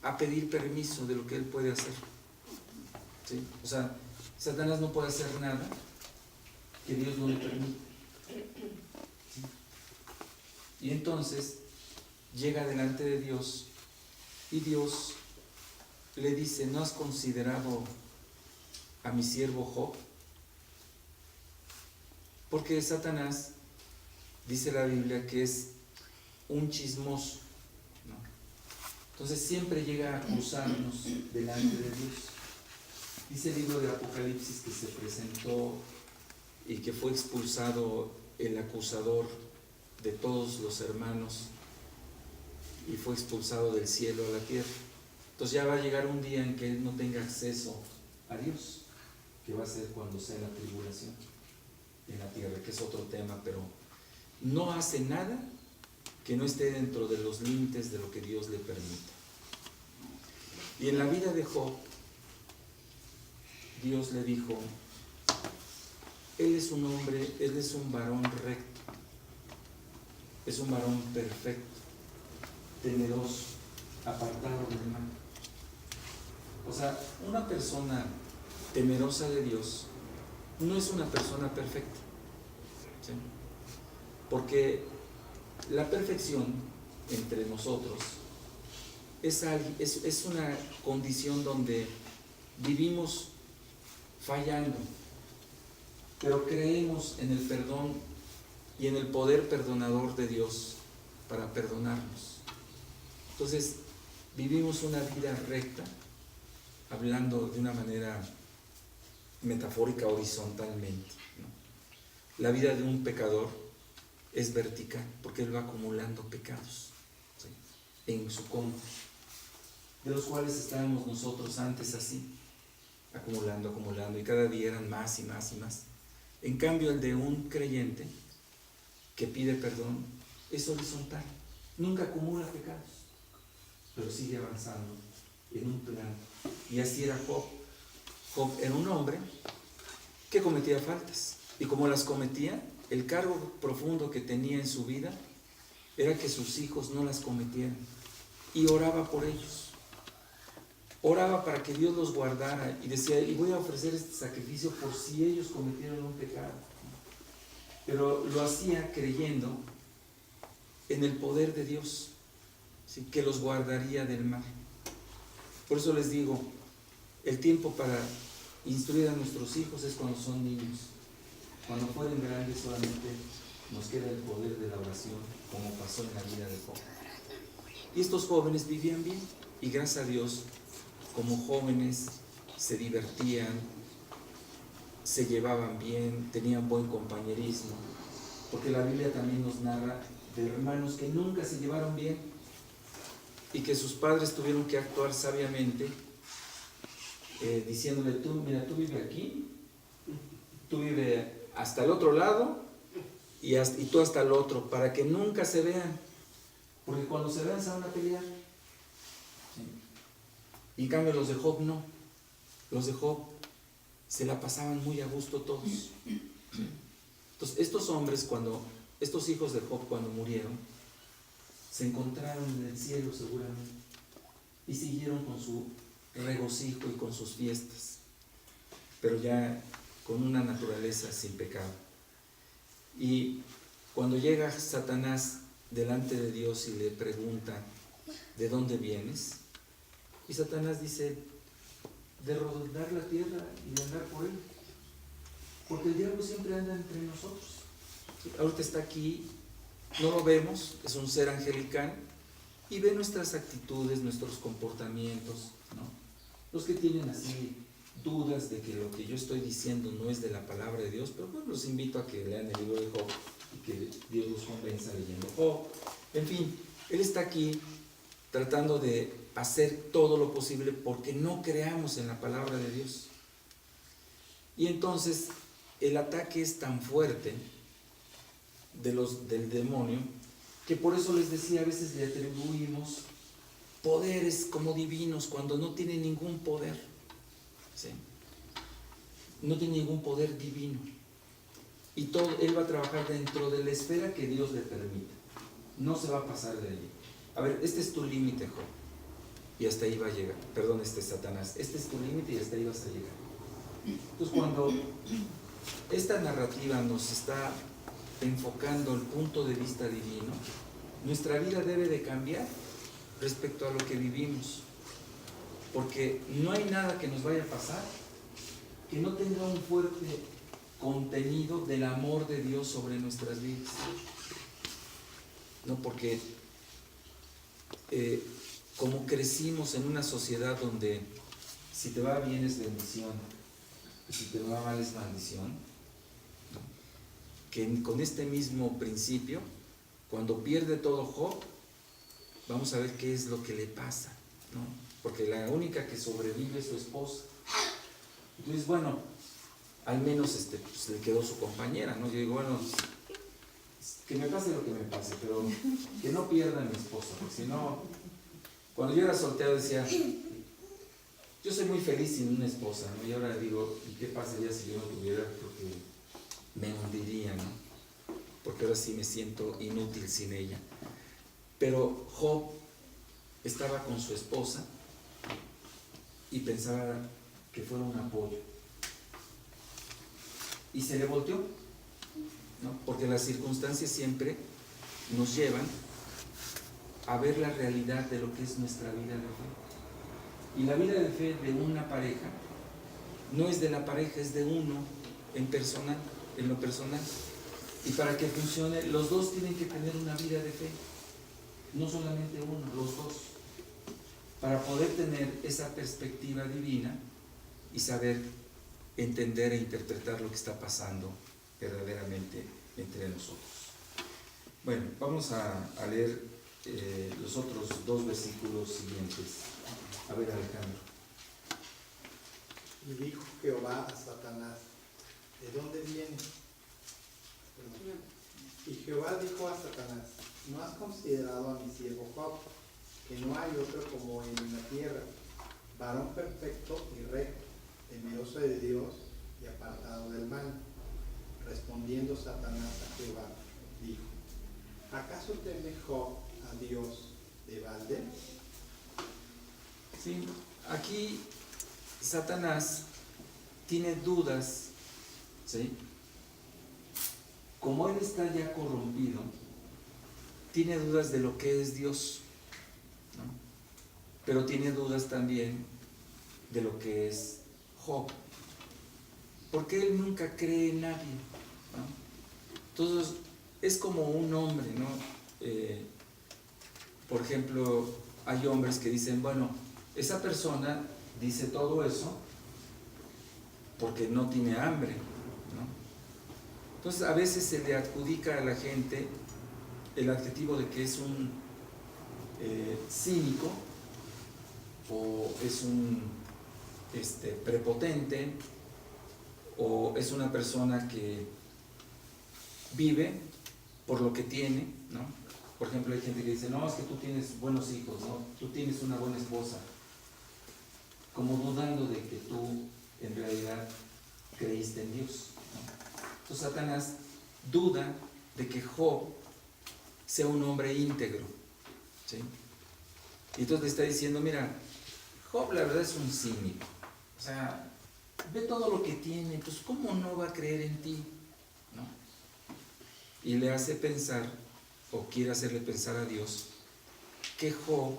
a pedir permiso de lo que él puede hacer. ¿Sí? O sea, Satanás no puede hacer nada que Dios no le permita. ¿Sí? Y entonces llega delante de Dios y Dios le dice: ¿no has considerado a mi siervo Job? Porque Satanás, dice la Biblia, que es un chismoso, ¿no? Entonces siempre llega a acusarnos delante de Dios. Dice el libro de Apocalipsis que se presentó y que fue expulsado el acusador de todos los hermanos y fue expulsado del cielo a la tierra. Entonces ya va a llegar un día en que él no tenga acceso a Dios, que va a ser cuando sea la tribulación en la tierra, que es otro tema, pero no hace nada que no esté dentro de los límites de lo que Dios le permita. Y en la vida de Job, Dios le dijo: él es un hombre, él es un varón recto, es un varón perfecto, temeroso, apartado del mal. O sea, una persona temerosa de Dios no es una persona perfecta, ¿sí? Porque la perfección entre nosotros es una condición donde vivimos fallando, pero creemos en el perdón y en el poder perdonador de Dios para perdonarnos. Entonces, vivimos una vida recta, hablando de una manera metafórica, horizontalmente, ¿no? La vida de un pecador es vertical, porque él va acumulando pecados, ¿sí?, en su contra, de los cuales estábamos nosotros antes así, acumulando, y cada día eran más y más y más. En cambio, el de un creyente que pide perdón es horizontal, nunca acumula pecados, pero sigue avanzando en un plan. Y así era Job. Job era un hombre que cometía faltas, y como las cometía, el cargo profundo que tenía en su vida era que sus hijos no las cometieran, y oraba por ellos. Oraba para que Dios los guardara y decía: y voy a ofrecer este sacrificio por si ellos cometieron un pecado. Pero lo hacía creyendo en el poder de Dios, ¿sí?, que los guardaría del mal. Por eso les digo, el tiempo para instruir a nuestros hijos es cuando son niños. Cuando fueren grandes solamente nos queda el poder de la oración, como pasó en la vida de Job. Y estos jóvenes vivían bien, y gracias a Dios, como jóvenes se divertían, se llevaban bien, tenían buen compañerismo, porque la Biblia también nos narra de hermanos que nunca se llevaron bien y que sus padres tuvieron que actuar sabiamente, diciéndole: tú, mira, tú vive aquí, tú vive hasta el otro lado y tú hasta el otro, para que nunca se vean, porque cuando se vean se van a pelear. ¿Sí? Y en cambio los de Job no, los de Job se la pasaban muy a gusto todos. ¿Sí? Entonces estos hijos de Job cuando murieron, se encontraron en el cielo seguramente y siguieron con su regocijo y con sus fiestas, pero ya con una naturaleza sin pecado. Y cuando llega Satanás delante de Dios y le pregunta: ¿de dónde vienes? Y Satanás dice: de rodar la tierra y de andar por él, porque el diablo siempre anda entre nosotros. Ahorita está aquí, no lo vemos, es un ser angelical y ve nuestras actitudes, nuestros comportamientos, ¿no? Los que tienen así dudas de que lo que yo estoy diciendo no es de la palabra de Dios, pero bueno, los invito a que lean el libro de Job y que Dios los convenza leyendo Job. En fin, él está aquí tratando de hacer todo lo posible porque no creamos en la palabra de Dios. Y entonces el ataque es tan fuerte del demonio, que por eso les decía, a veces le atribuimos poderes como divinos cuando no tiene ningún poder. ¿Sí? No tiene ningún poder divino. Y todo, él va a trabajar dentro de la esfera que Dios le permita. No se va a pasar de allí. A ver, este es tu límite, Job, y hasta ahí va a llegar. Perdón, Satanás, este es tu límite y hasta ahí vas a llegar. Entonces, cuando esta narrativa nos está enfocando el punto de vista divino, nuestra vida debe de cambiar respecto a lo que vivimos, porque no hay nada que nos vaya a pasar que no tenga un fuerte contenido del amor de Dios sobre nuestras vidas. No, porque como crecimos en una sociedad donde si te va bien es bendición y si te va mal es maldición, que con este mismo principio, cuando pierde todo Job, vamos a ver qué es lo que le pasa, ¿no? Porque la única que sobrevive es su esposa. Entonces, bueno, al menos pues, le quedó su compañera, ¿no? Yo digo, bueno, que me pase lo que me pase, pero que no pierda a mi esposa, porque si no, cuando yo era soltero decía, yo soy muy feliz sin una esposa, ¿no? Y ahora digo, ¿y qué pasaría si yo no tuviera? Porque me hundiría, ¿no? Porque ahora sí me siento inútil sin ella. Pero Job estaba con su esposa y pensaba que fuera un apoyo. Y se le volteó, ¿no? Porque las circunstancias siempre nos llevan a ver la realidad de lo que es nuestra vida de fe. Y la vida de fe de una pareja no es de la pareja, es de uno en lo personal. Y para que funcione, los dos tienen que tener una vida de fe, no solamente uno, los dos, para poder tener esa perspectiva divina y saber entender e interpretar lo que está pasando verdaderamente entre nosotros. Bueno, vamos a leer los otros dos versículos siguientes. A ver, Alejandro.
Y dijo Jehová a Satanás: ¿de dónde vienes? Y Jehová dijo a Satanás: ¿no has considerado a mi siervo Job, que no hay otro como él en la tierra, varón perfecto y recto, temeroso de Dios y apartado del mal? Respondiendo Satanás a Jehová, dijo: ¿acaso teme Job a Dios de balde?
Sí, aquí Satanás tiene dudas, ¿sí? Como él está ya corrompido, tiene dudas de lo que es Dios, ¿no? Pero tiene dudas también de lo que es Job, porque él nunca cree en nadie, ¿no? Entonces, es como un hombre, ¿no? Por ejemplo, hay hombres que dicen, bueno, esa persona dice todo eso porque no tiene hambre, ¿no? Entonces a veces se le adjudica a la gente el adjetivo de que es un cínico o es un prepotente o es una persona que vive por lo que tiene, ¿no? Por ejemplo, hay gente que dice, no, es que tú tienes buenos hijos, ¿no? Tú tienes una buena esposa, como dudando de que tú en realidad creíste en Dios, ¿no? Entonces Satanás duda de que Job sea un hombre íntegro, ¿sí? Y entonces le está diciendo, mira, Job la verdad es un cínico, o sea, ve todo lo que tiene, pues ¿cómo no va a creer en ti? ¿No? Y le hace pensar, o quiere hacerle pensar a Dios, que Job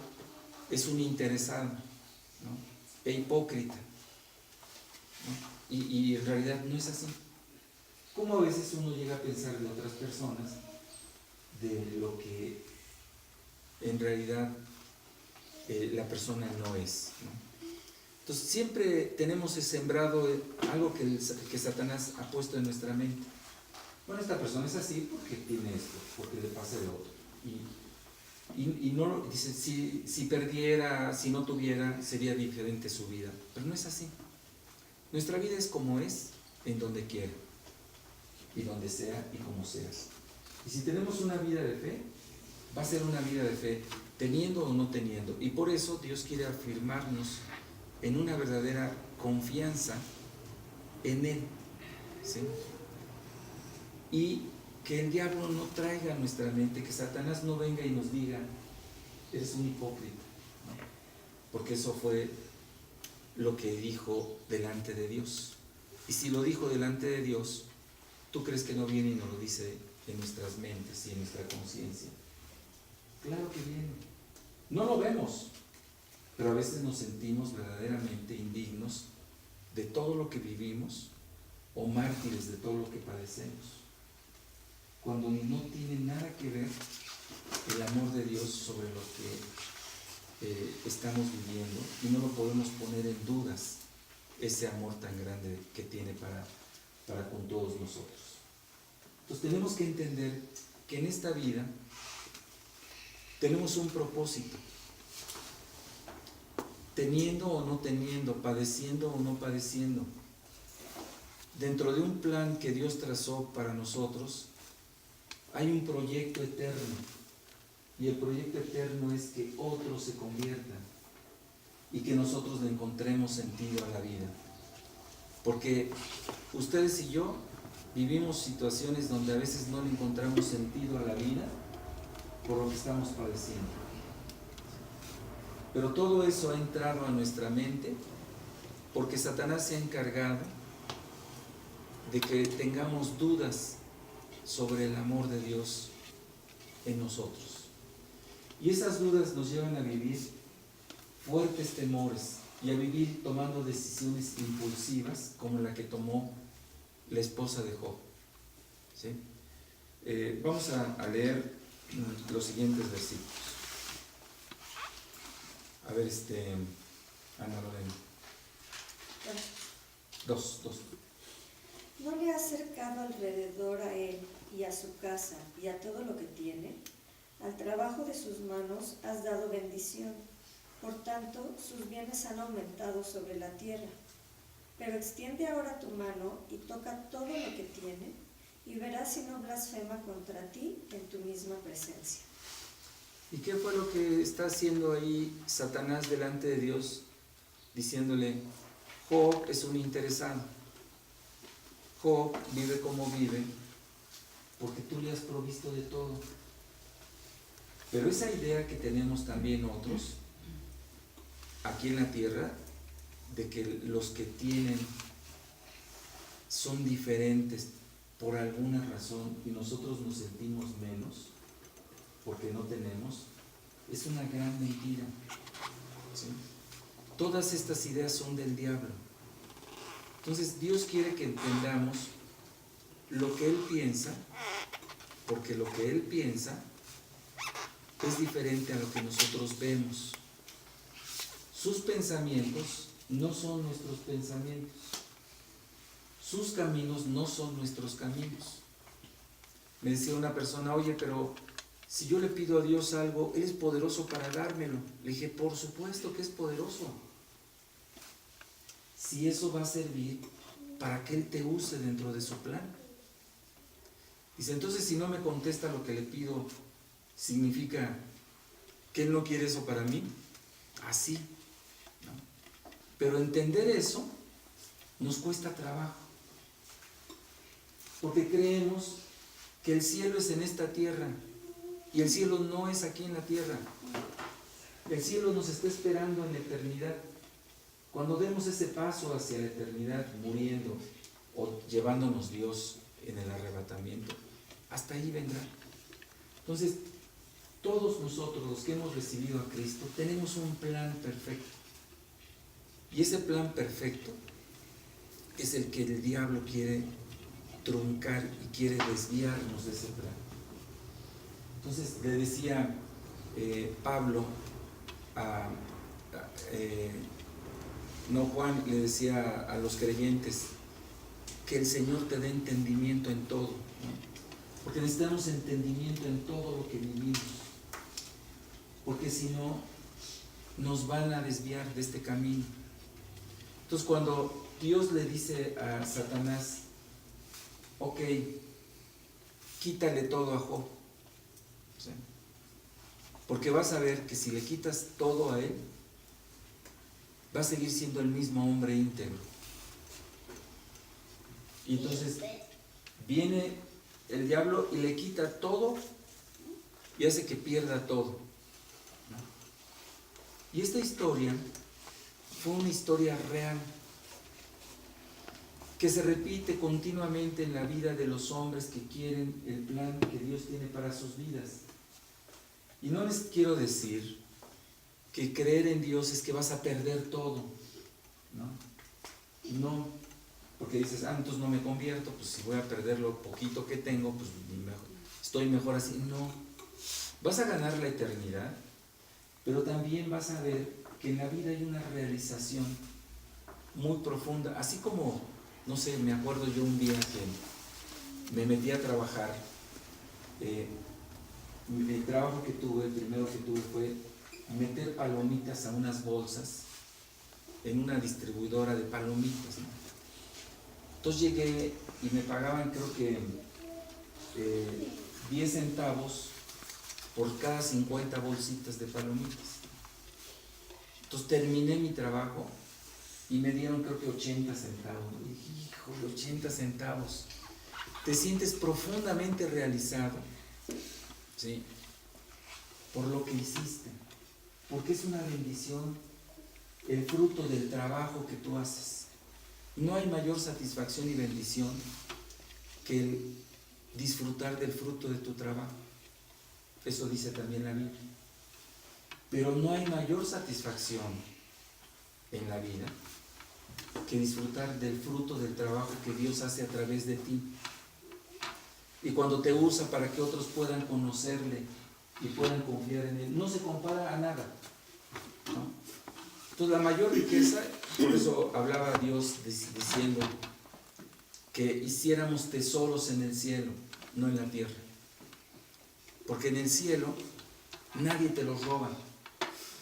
es un interesado, ¿no? E hipócrita, ¿no? Y en realidad no es así. Como a veces uno llega a pensar de otras personas de lo que en realidad la persona no es, ¿no? Entonces siempre tenemos sembrado algo que Satanás ha puesto en nuestra mente. Bueno, esta persona es así porque tiene esto, porque le pasa de otro. Y no dice, si perdiera, si no tuviera, sería diferente su vida. Pero no es así. Nuestra vida es como es, en donde quiera, y donde sea, y como seas. Y si tenemos una vida de fe, va a ser una vida de fe, teniendo o no teniendo. Y por eso Dios quiere afirmarnos en una verdadera confianza en Él, ¿sí? Y que el diablo no traiga a nuestra mente, que Satanás no venga y nos diga, eres un hipócrita, ¿no? Porque eso fue lo que dijo delante de Dios. Y si lo dijo delante de Dios, ¿tú crees que no viene y nos lo dice en nuestras mentes y en nuestra conciencia? Claro que viene. No lo vemos, pero a veces nos sentimos verdaderamente indignos de todo lo que vivimos o mártires de todo lo que padecemos, cuando no tiene nada que ver el amor de Dios sobre lo que estamos viviendo, y no lo podemos poner en dudas, ese amor tan grande que tiene para con todos nosotros. Entonces tenemos que entender que en esta vida tenemos un propósito, teniendo o no teniendo, padeciendo o no padeciendo, dentro de un plan que Dios trazó para nosotros. Hay un proyecto eterno, y el proyecto eterno es que otros se conviertan y que nosotros le encontremos sentido a la vida. Porque ustedes y yo vivimos situaciones donde a veces no le encontramos sentido a la vida por lo que estamos padeciendo. Pero todo eso ha entrado a nuestra mente porque Satanás se ha encargado de que tengamos dudas sobre el amor de Dios en nosotros. Y esas dudas nos llevan a vivir fuertes temores y a vivir tomando decisiones impulsivas como la que tomó la esposa de Job, ¿sí? Vamos a leer los siguientes versículos. A ver, Ana Lorena. Dos.
¿No le has cercado alrededor a él y a su casa y a todo lo que tiene? Al trabajo de sus manos has dado bendición. Por tanto, sus bienes han aumentado sobre la tierra. Pero extiende ahora tu mano y toca todo lo que tiene, y verás si no blasfema contra ti en tu misma presencia.
¿Y qué fue lo que está haciendo ahí Satanás delante de Dios? Diciéndole, Job es un interesado. Job vive como vive porque tú le has provisto de todo. Pero esa idea que tenemos también otros aquí en la tierra, de que los que tienen son diferentes por alguna razón y nosotros nos sentimos menos porque no tenemos, es una gran mentira, ¿sí? Todas estas ideas son del diablo. Entonces Dios quiere que entendamos lo que Él piensa, porque lo que Él piensa es diferente a lo que nosotros vemos. Sus pensamientos no son nuestros pensamientos. Sus caminos no son nuestros caminos. Me decía una persona, oye, pero si yo le pido a Dios algo, Él es poderoso para dármelo. Le dije, por supuesto que es poderoso. Si eso va a servir para que Él te use dentro de su plan. Dice, entonces si no me contesta lo que le pido, ¿significa que Él no quiere eso para mí? Así, ¿no? Pero entender eso nos cuesta trabajo. Porque creemos que el cielo es en esta tierra y el cielo no es aquí en la tierra. El cielo nos está esperando en la eternidad. Cuando demos ese paso hacia la eternidad, muriendo o llevándonos Dios en el arrebatamiento, hasta ahí vendrá. Entonces, todos nosotros los que hemos recibido a Cristo tenemos un plan perfecto. Y ese plan perfecto es el que el diablo quiere truncar y quiere desviarnos de ese plan. Entonces le decía Pablo Juan le decía a los creyentes que el Señor te dé entendimiento en todo, ¿no? Porque necesitamos entendimiento en todo lo que vivimos, porque si no nos van a desviar de este camino. Entonces cuando Dios le dice a Satanás, ok, quítale todo a Job, ¿sí? Porque vas a ver que si le quitas todo a él, va a seguir siendo el mismo hombre íntegro. Y entonces viene el diablo y le quita todo y hace que pierda todo, ¿no? Y esta historia fue una historia real que se repite continuamente en la vida de los hombres que quieren el plan que Dios tiene para sus vidas. Y no les quiero decir que creer en Dios es que vas a perder todo, ¿no? No, porque dices, entonces no me convierto, pues si voy a perder lo poquito que tengo, pues estoy mejor así. No, vas a ganar la eternidad, pero también vas a ver que en la vida hay una realización muy profunda, así como, no sé, me acuerdo yo un día que me metí a trabajar, el trabajo que tuve, el primero que tuve fue meter palomitas a unas bolsas en una distribuidora de palomitas, ¿no? Entonces llegué y me pagaban creo que 10 centavos por cada 50 bolsitas de palomitas. Entonces terminé mi trabajo y me dieron creo que 80 centavos. Y dije, híjole, 80 centavos. Te sientes profundamente realizado, ¿sí? Por lo que hiciste. Porque es una bendición el fruto del trabajo que tú haces. No hay mayor satisfacción y bendición que el disfrutar del fruto de tu trabajo. Eso dice también la Biblia. Pero no hay mayor satisfacción en la vida que disfrutar del fruto del trabajo que Dios hace a través de ti. Y cuando te usa para que otros puedan conocerle y puedan confiar en Él, no se compara a nada, ¿no? Entonces la mayor riqueza, por eso hablaba Dios diciendo que hiciéramos tesoros en el cielo, no en la tierra. Porque en el cielo nadie te los roba.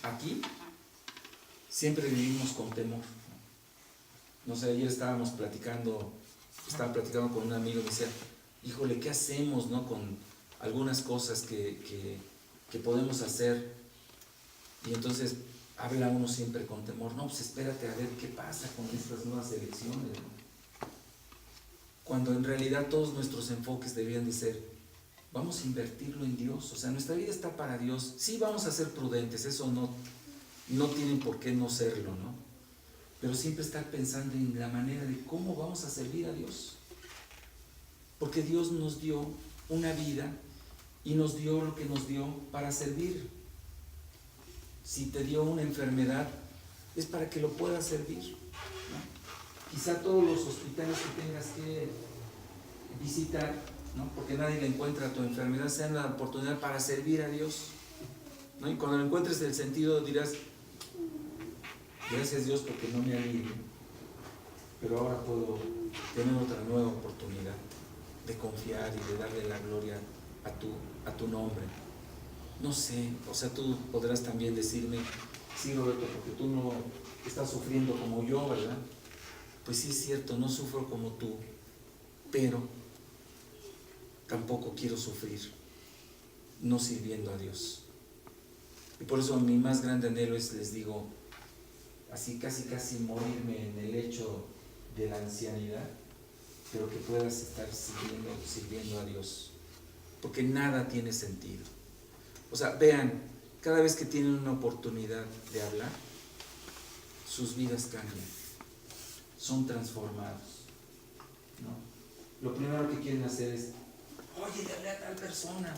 Aquí siempre vivimos con temor. No sé, ayer estaba platicando con un amigo y me decía, híjole, ¿qué hacemos, no? Con algunas cosas que podemos hacer. Y entonces habla uno siempre con temor. No, pues espérate a ver qué pasa con estas nuevas elecciones, ¿no? Cuando en realidad todos nuestros enfoques debían de ser, vamos a invertirlo en Dios. O sea, nuestra vida está para Dios. Sí, vamos a ser prudentes, eso no tienen por qué no serlo, ¿no? Pero siempre estar pensando en la manera de cómo vamos a servir a Dios. Porque Dios nos dio una vida y nos dio lo que nos dio para servir. Si te dio una enfermedad, es para que lo puedas servir, ¿no? Quizá todos los hospitales que tengas que visitar ¿no? Porque nadie le encuentra a tu enfermedad, sea la oportunidad para servir a Dios, ¿no? Y cuando le encuentres el sentido dirás, gracias Dios porque no me alivio, pero ahora puedo tener otra nueva oportunidad de confiar y de darle la gloria a tu nombre. No sé, o sea, tú podrás también decirme, sí Roberto, porque tú no estás sufriendo como yo, ¿verdad? Pues sí es cierto, no sufro como tú, pero tampoco quiero sufrir no sirviendo a Dios. Y por eso mi más grande anhelo es, les digo, así casi morirme en el lecho de la ancianidad, pero que puedas estar sirviendo a Dios, porque nada tiene sentido. O sea, vean, cada vez que tienen una oportunidad de hablar, sus vidas cambian, son transformados, ¿no? Lo primero que quieren hacer es, oye, le hablé a tal persona.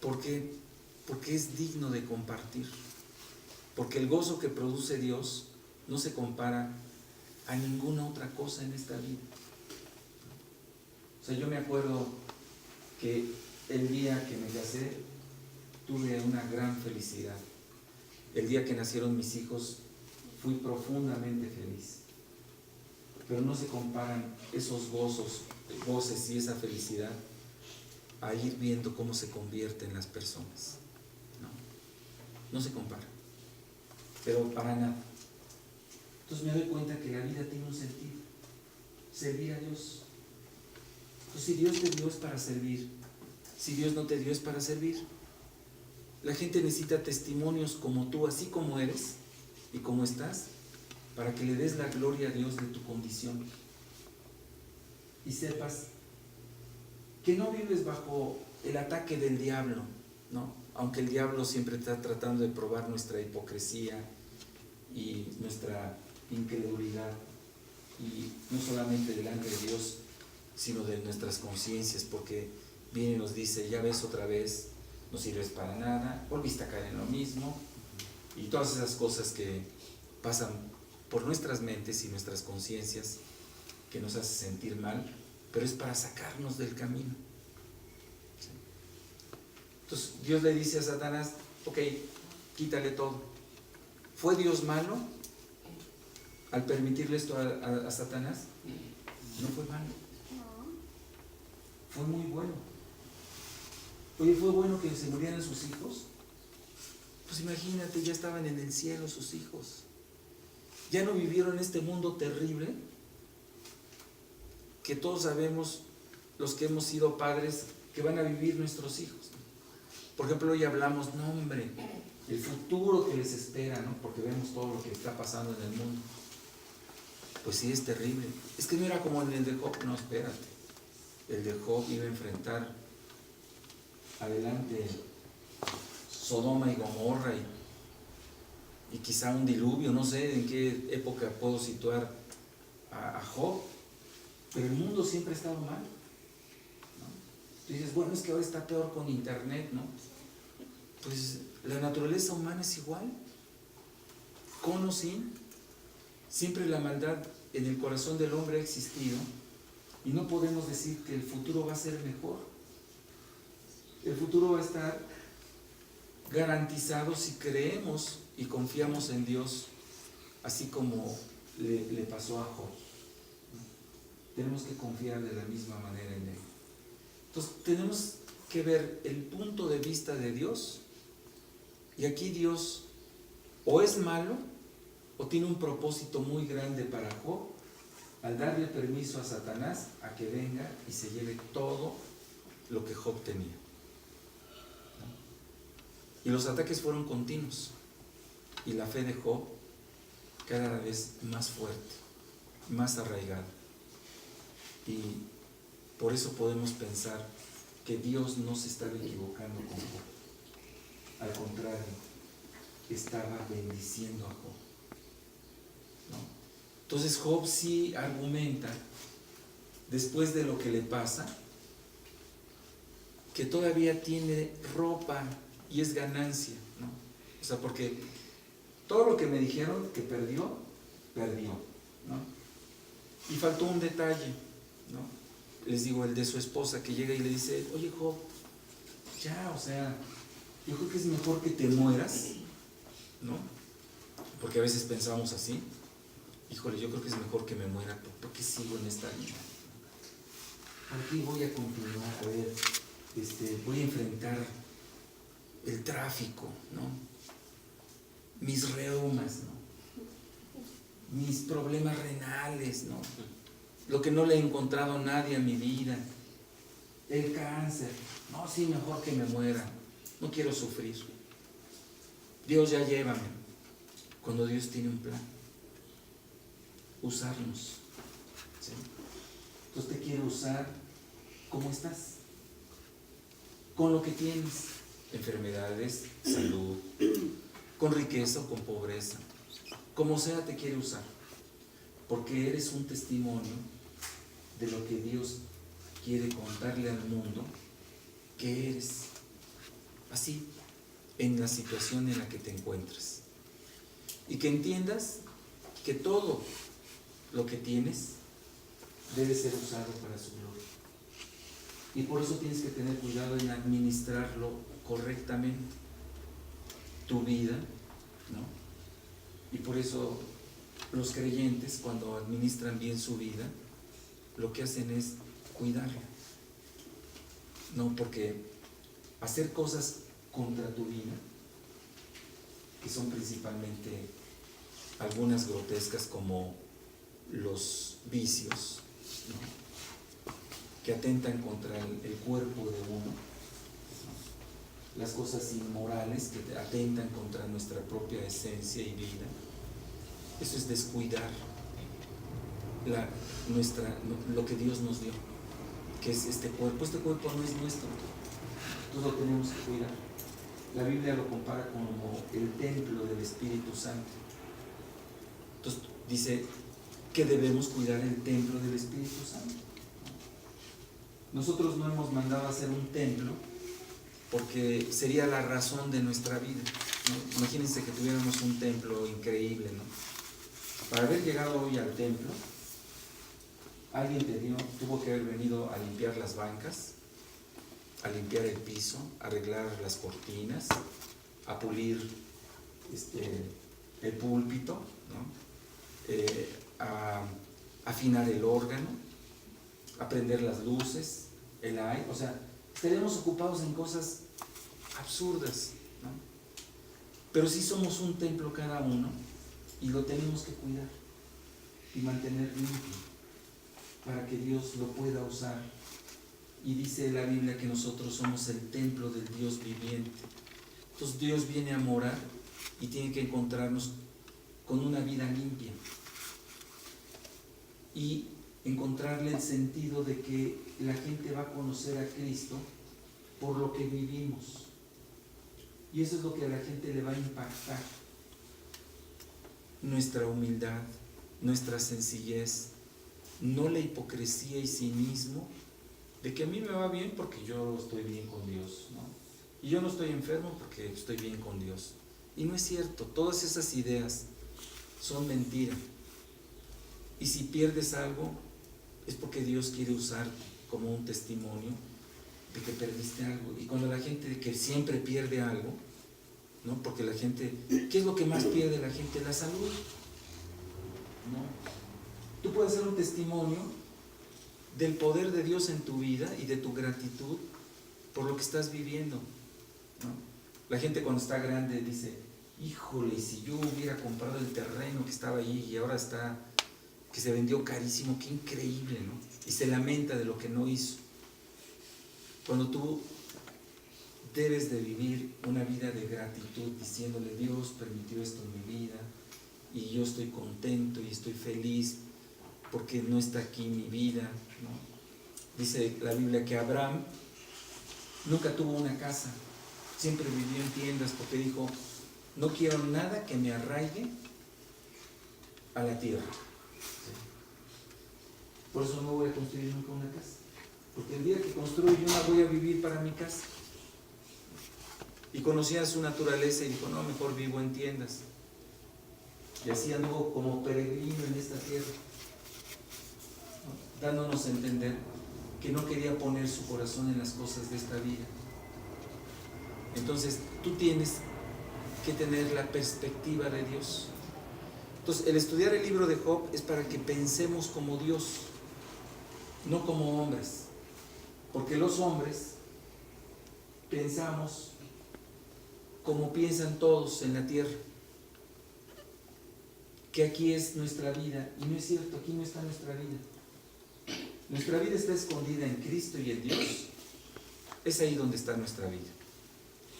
¿Por qué? Porque es digno de compartir. Porque el gozo que produce Dios no se compara a ninguna otra cosa en esta vida. O sea, yo me acuerdo que el día que me casé tuve una gran felicidad. El día que nacieron mis hijos fui profundamente feliz. Pero no se comparan esos goces y esa felicidad a ir viendo cómo se convierten las personas. No se compara. Pero para nada. Entonces me doy cuenta que la vida tiene un sentido. Servir a Dios. Entonces si Dios te dio es para servir. Si Dios no te dio es para servir. La gente necesita testimonios como tú, así como eres y como estás, para que le des la gloria a Dios de tu condición. Y sepas que no vives bajo el ataque del diablo, ¿no? Aunque el diablo siempre está tratando de probar nuestra hipocresía y nuestra incredulidad, y no solamente delante de Dios, sino de nuestras conciencias, porque viene y nos dice, ya ves otra vez, no sirves para nada, volviste a caer en lo mismo, y todas esas cosas que pasan por nuestras mentes y nuestras conciencias, que nos hace sentir mal, pero es para sacarnos del camino. Entonces Dios le dice a Satanás, ok, quítale todo. ¿Fue Dios malo al permitirle esto a Satanás? No fue malo. Fue muy bueno. Oye, ¿fue bueno que se murieran sus hijos? Pues imagínate, ya estaban en el cielo sus hijos. Ya no vivieron este mundo terrible que todos sabemos, los que hemos sido padres, que van a vivir nuestros hijos. Por ejemplo, hoy hablamos, no hombre, el futuro que les espera, ¿no? Porque vemos todo lo que está pasando en el mundo. Pues sí, es terrible. Es que no era como en el de Job. No, espérate. El de Job iba a enfrentar adelante Sodoma y Gomorra y quizá un diluvio, no sé en qué época puedo situar a Job, pero el mundo siempre ha estado mal, ¿no? Tú dices, bueno, es que ahora está peor con internet, ¿no? Pues la naturaleza humana es igual, con o sin, siempre la maldad en el corazón del hombre ha existido y no podemos decir que el futuro va a ser mejor. El futuro va a estar garantizado si creemos y confiamos en Dios, así como le pasó a Job. Tenemos que confiar de la misma manera en Él. Entonces tenemos que ver el punto de vista de Dios, y aquí Dios o es malo o tiene un propósito muy grande para Job al darle permiso a Satanás a que venga y se lleve todo lo que Job tenía. Y los ataques fueron continuos y la fe de Job cada vez más fuerte, más arraigada. Y por eso podemos pensar que Dios no se estaba equivocando con Job. Al contrario, estaba bendiciendo a Job, ¿no? Entonces Job sí argumenta, después de lo que le pasa, que todavía tiene ropa y es ganancia, ¿no? O sea, porque todo lo que me dijeron que perdió, ¿no? Y faltó un detalle, ¿no? les digo, el de su esposa, que llega y le dice, oye Job, ya, o sea, yo creo que es mejor que te mueras, ¿no? Porque a veces pensamos así, híjole, yo creo que es mejor que me muera, ¿por qué sigo en esta vida? ¿Para qué voy a continuar? A ver, voy a enfrentar el tráfico, ¿no? Mis reumas, ¿no? Mis problemas renales, ¿no? Lo que no le he encontrado a nadie a mi vida, el cáncer, no, sí, mejor que me muera, no quiero sufrir. Dios, ya llévame. Cuando Dios tiene un plan, usarnos, ¿sí? Entonces te quiere usar como estás, con lo que tienes, enfermedades, salud, con riqueza o con pobreza, como sea te quiere usar, porque eres un testimonio de lo que Dios quiere contarle al mundo que eres, así, en la situación en la que te encuentras. Y que entiendas que todo lo que tienes debe ser usado para su gloria. Y por eso tienes que tener cuidado en administrarlo correctamente, tu vida, ¿no? Y por eso los creyentes, cuando administran bien su vida, lo que hacen es cuidarla. No, porque hacer cosas contra tu vida, que son principalmente algunas grotescas como los vicios, ¿no? Que atentan contra el cuerpo de uno, ¿no? Las cosas inmorales que atentan contra nuestra propia esencia y vida, eso es descuidar lo que Dios nos dio, que es este cuerpo. Este cuerpo no es nuestro, entonces lo tenemos que cuidar. La Biblia lo compara como el templo del Espíritu Santo. Entonces dice que debemos cuidar el templo del Espíritu Santo. Nosotros no hemos mandado a hacer un templo porque sería la razón de nuestra vida, ¿no? Imagínense que tuviéramos un templo increíble, ¿no? Para haber llegado hoy al templo, alguien tuvo que haber venido a limpiar las bancas, a limpiar el piso, a arreglar las cortinas, a pulir el púlpito, ¿no? A afinar el órgano, a prender las luces, el aire. O sea, estaríamos ocupados en cosas absurdas, ¿no? Pero sí somos un templo cada uno y lo tenemos que cuidar y mantener limpio para que Dios lo pueda usar. Y dice la Biblia que nosotros somos el templo del Dios viviente. Entonces Dios viene a morar y tiene que encontrarnos con una vida limpia y encontrarle el sentido de que la gente va a conocer a Cristo por lo que vivimos. Y eso es lo que a la gente le va a impactar. Nuestra humildad, nuestra sencillez, no la hipocresía y cinismo de que a mí me va bien porque yo estoy bien con Dios, ¿no? Y yo no estoy enfermo porque estoy bien con Dios. Y no es cierto, todas esas ideas son mentira. Y si pierdes algo, es porque Dios quiere usarte como un testimonio de que perdiste algo. Y cuando la gente que siempre pierde algo, ¿no? Porque la gente, ¿qué es lo que más pierde la gente? La salud, ¿no? Tú puedes ser un testimonio del poder de Dios en tu vida y de tu gratitud por lo que estás viviendo, ¿no? La gente cuando está grande dice, híjole, si yo hubiera comprado el terreno que estaba ahí y ahora está, que se vendió carísimo, qué increíble, ¿no? Y se lamenta de lo que no hizo. Cuando tú debes de vivir una vida de gratitud diciéndole, Dios permitió esto en mi vida y yo estoy contento y estoy feliz porque no está aquí mi vida, ¿no? Dice la Biblia que Abraham nunca tuvo una casa, siempre vivió en tiendas porque dijo, no quiero nada que me arraigue a la tierra. Por eso no voy a construir nunca una casa, porque el día que construyo yo la voy a vivir para mi casa. Y conocía su naturaleza y dijo, no, mejor vivo en tiendas. Y así anduvo como peregrino en esta tierra, ¿no? Dándonos a entender que no quería poner su corazón en las cosas de esta vida. Entonces tú tienes que tener la perspectiva de Dios. Entonces el estudiar el libro de Job es para que pensemos como Dios, no como hombres, porque los hombres pensamos como piensan todos en la tierra, que aquí es nuestra vida, y no es cierto, aquí no está nuestra vida. Nuestra vida está escondida en Cristo y en Dios. Es ahí donde está nuestra vida.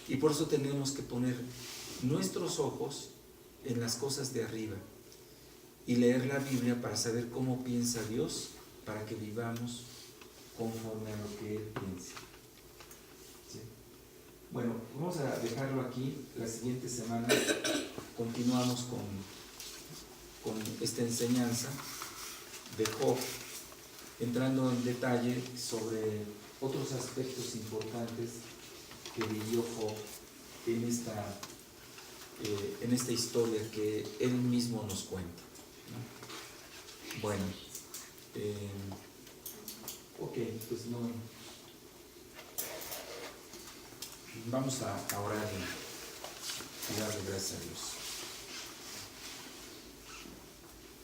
Y por eso tenemos que poner nuestros ojos en las cosas de arriba y leer la Biblia para saber cómo piensa Dios, para que vivamos conforme a lo que Él piensa. ¿Sí? Bueno, vamos a dejarlo aquí. La siguiente semana continuamos con esta enseñanza de Job, entrando en detalle sobre otros aspectos importantes que vivió Job en esta historia que él mismo nos cuenta, ¿no? Bueno, ok, pues no. Vamos a orar y darle gracias a Dios.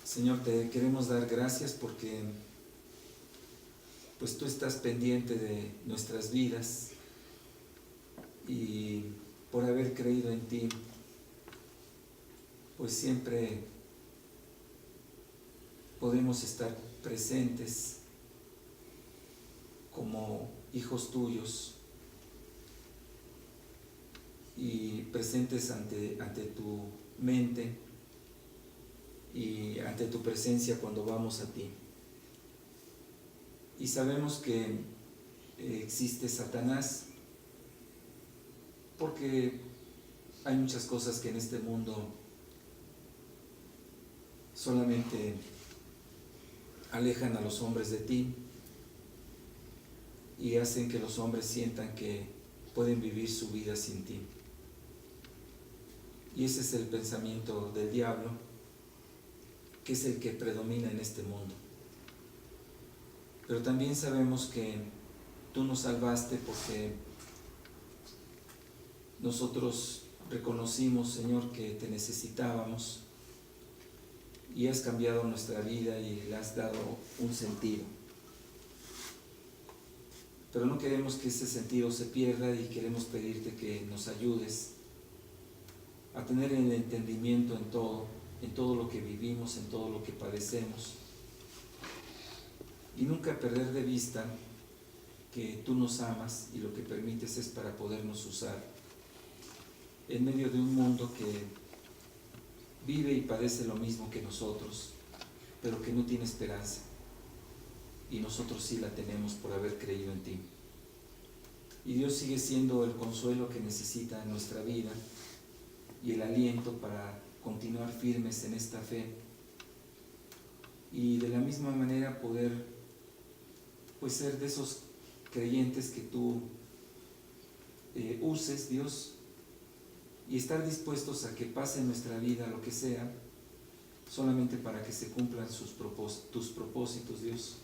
Señor, te queremos dar gracias porque pues tú estás pendiente de nuestras vidas y por haber creído en ti, pues siempre podemos estar presentes como hijos tuyos y presentes ante tu mente y ante tu presencia cuando vamos a ti. Y sabemos que existe Satanás porque hay muchas cosas que en este mundo solamente alejan a los hombres de ti y hacen que los hombres sientan que pueden vivir su vida sin ti. Y ese es el pensamiento del diablo, que es el que predomina en este mundo. Pero también sabemos que tú nos salvaste porque nosotros reconocimos, Señor, que te necesitábamos y has cambiado nuestra vida y le has dado un sentido. Pero no queremos que ese sentido se pierda y queremos pedirte que nos ayudes a tener el entendimiento en todo lo que vivimos, en todo lo que padecemos. Y nunca perder de vista que tú nos amas y lo que permites es para podernos usar en medio de un mundo que vive y padece lo mismo que nosotros, pero que no tiene esperanza. Y nosotros sí la tenemos por haber creído en ti. Y Dios sigue siendo el consuelo que necesita en nuestra vida y el aliento para continuar firmes en esta fe. Y de la misma manera poder pues ser de esos creyentes que tú uses, Dios, y estar dispuestos a que pase en nuestra vida lo que sea, solamente para que se cumplan tus propósitos, Dios,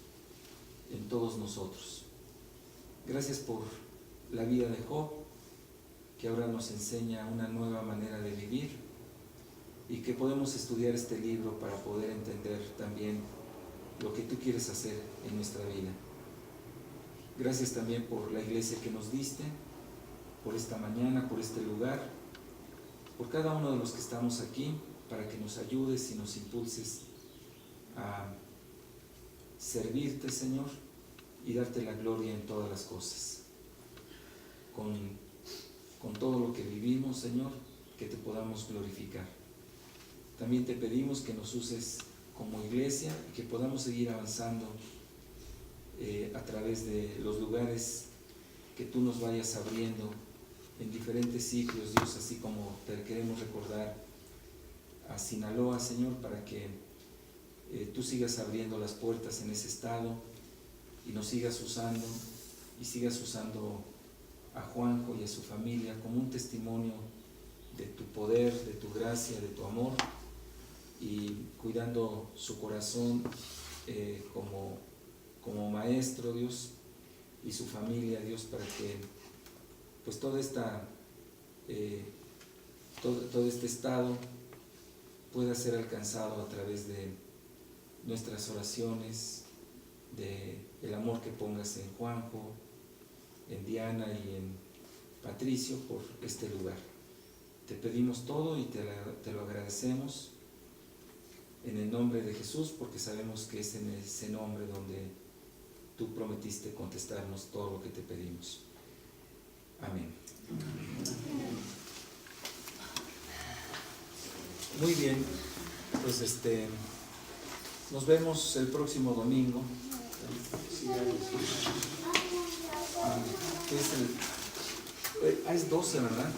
en todos nosotros. Gracias por la vida de Job, que ahora nos enseña una nueva manera de vivir y que podemos estudiar este libro para poder entender también lo que tú quieres hacer en nuestra vida. Gracias también por la iglesia que nos diste, por esta mañana, por este lugar, por cada uno de los que estamos aquí, para que nos ayudes y nos impulses a servirte, Señor, y darte la gloria en todas las cosas. Con todo lo que vivimos, Señor, que te podamos glorificar. También te pedimos que nos uses como iglesia y que podamos seguir avanzando a través de los lugares que tú nos vayas abriendo en diferentes sitios, Dios, así como te queremos recordar a Sinaloa, Señor, para que tú sigas abriendo las puertas en ese estado y nos sigas usando y sigas usando a Juanjo y a su familia como un testimonio de tu poder, de tu gracia, de tu amor, y cuidando su corazón como maestro, Dios, y su familia, Dios, para que pues todo este estado pueda ser alcanzado a través de nuestras oraciones, de el amor que pongas en Juanjo, en Diana y en Patricio por este lugar. Te pedimos todo y te lo agradecemos en el nombre de Jesús, porque sabemos que es en ese nombre donde tú prometiste contestarnos todo lo que te pedimos. Amén. Muy bien, pues nos vemos el próximo domingo. Es 12, ¿verdad?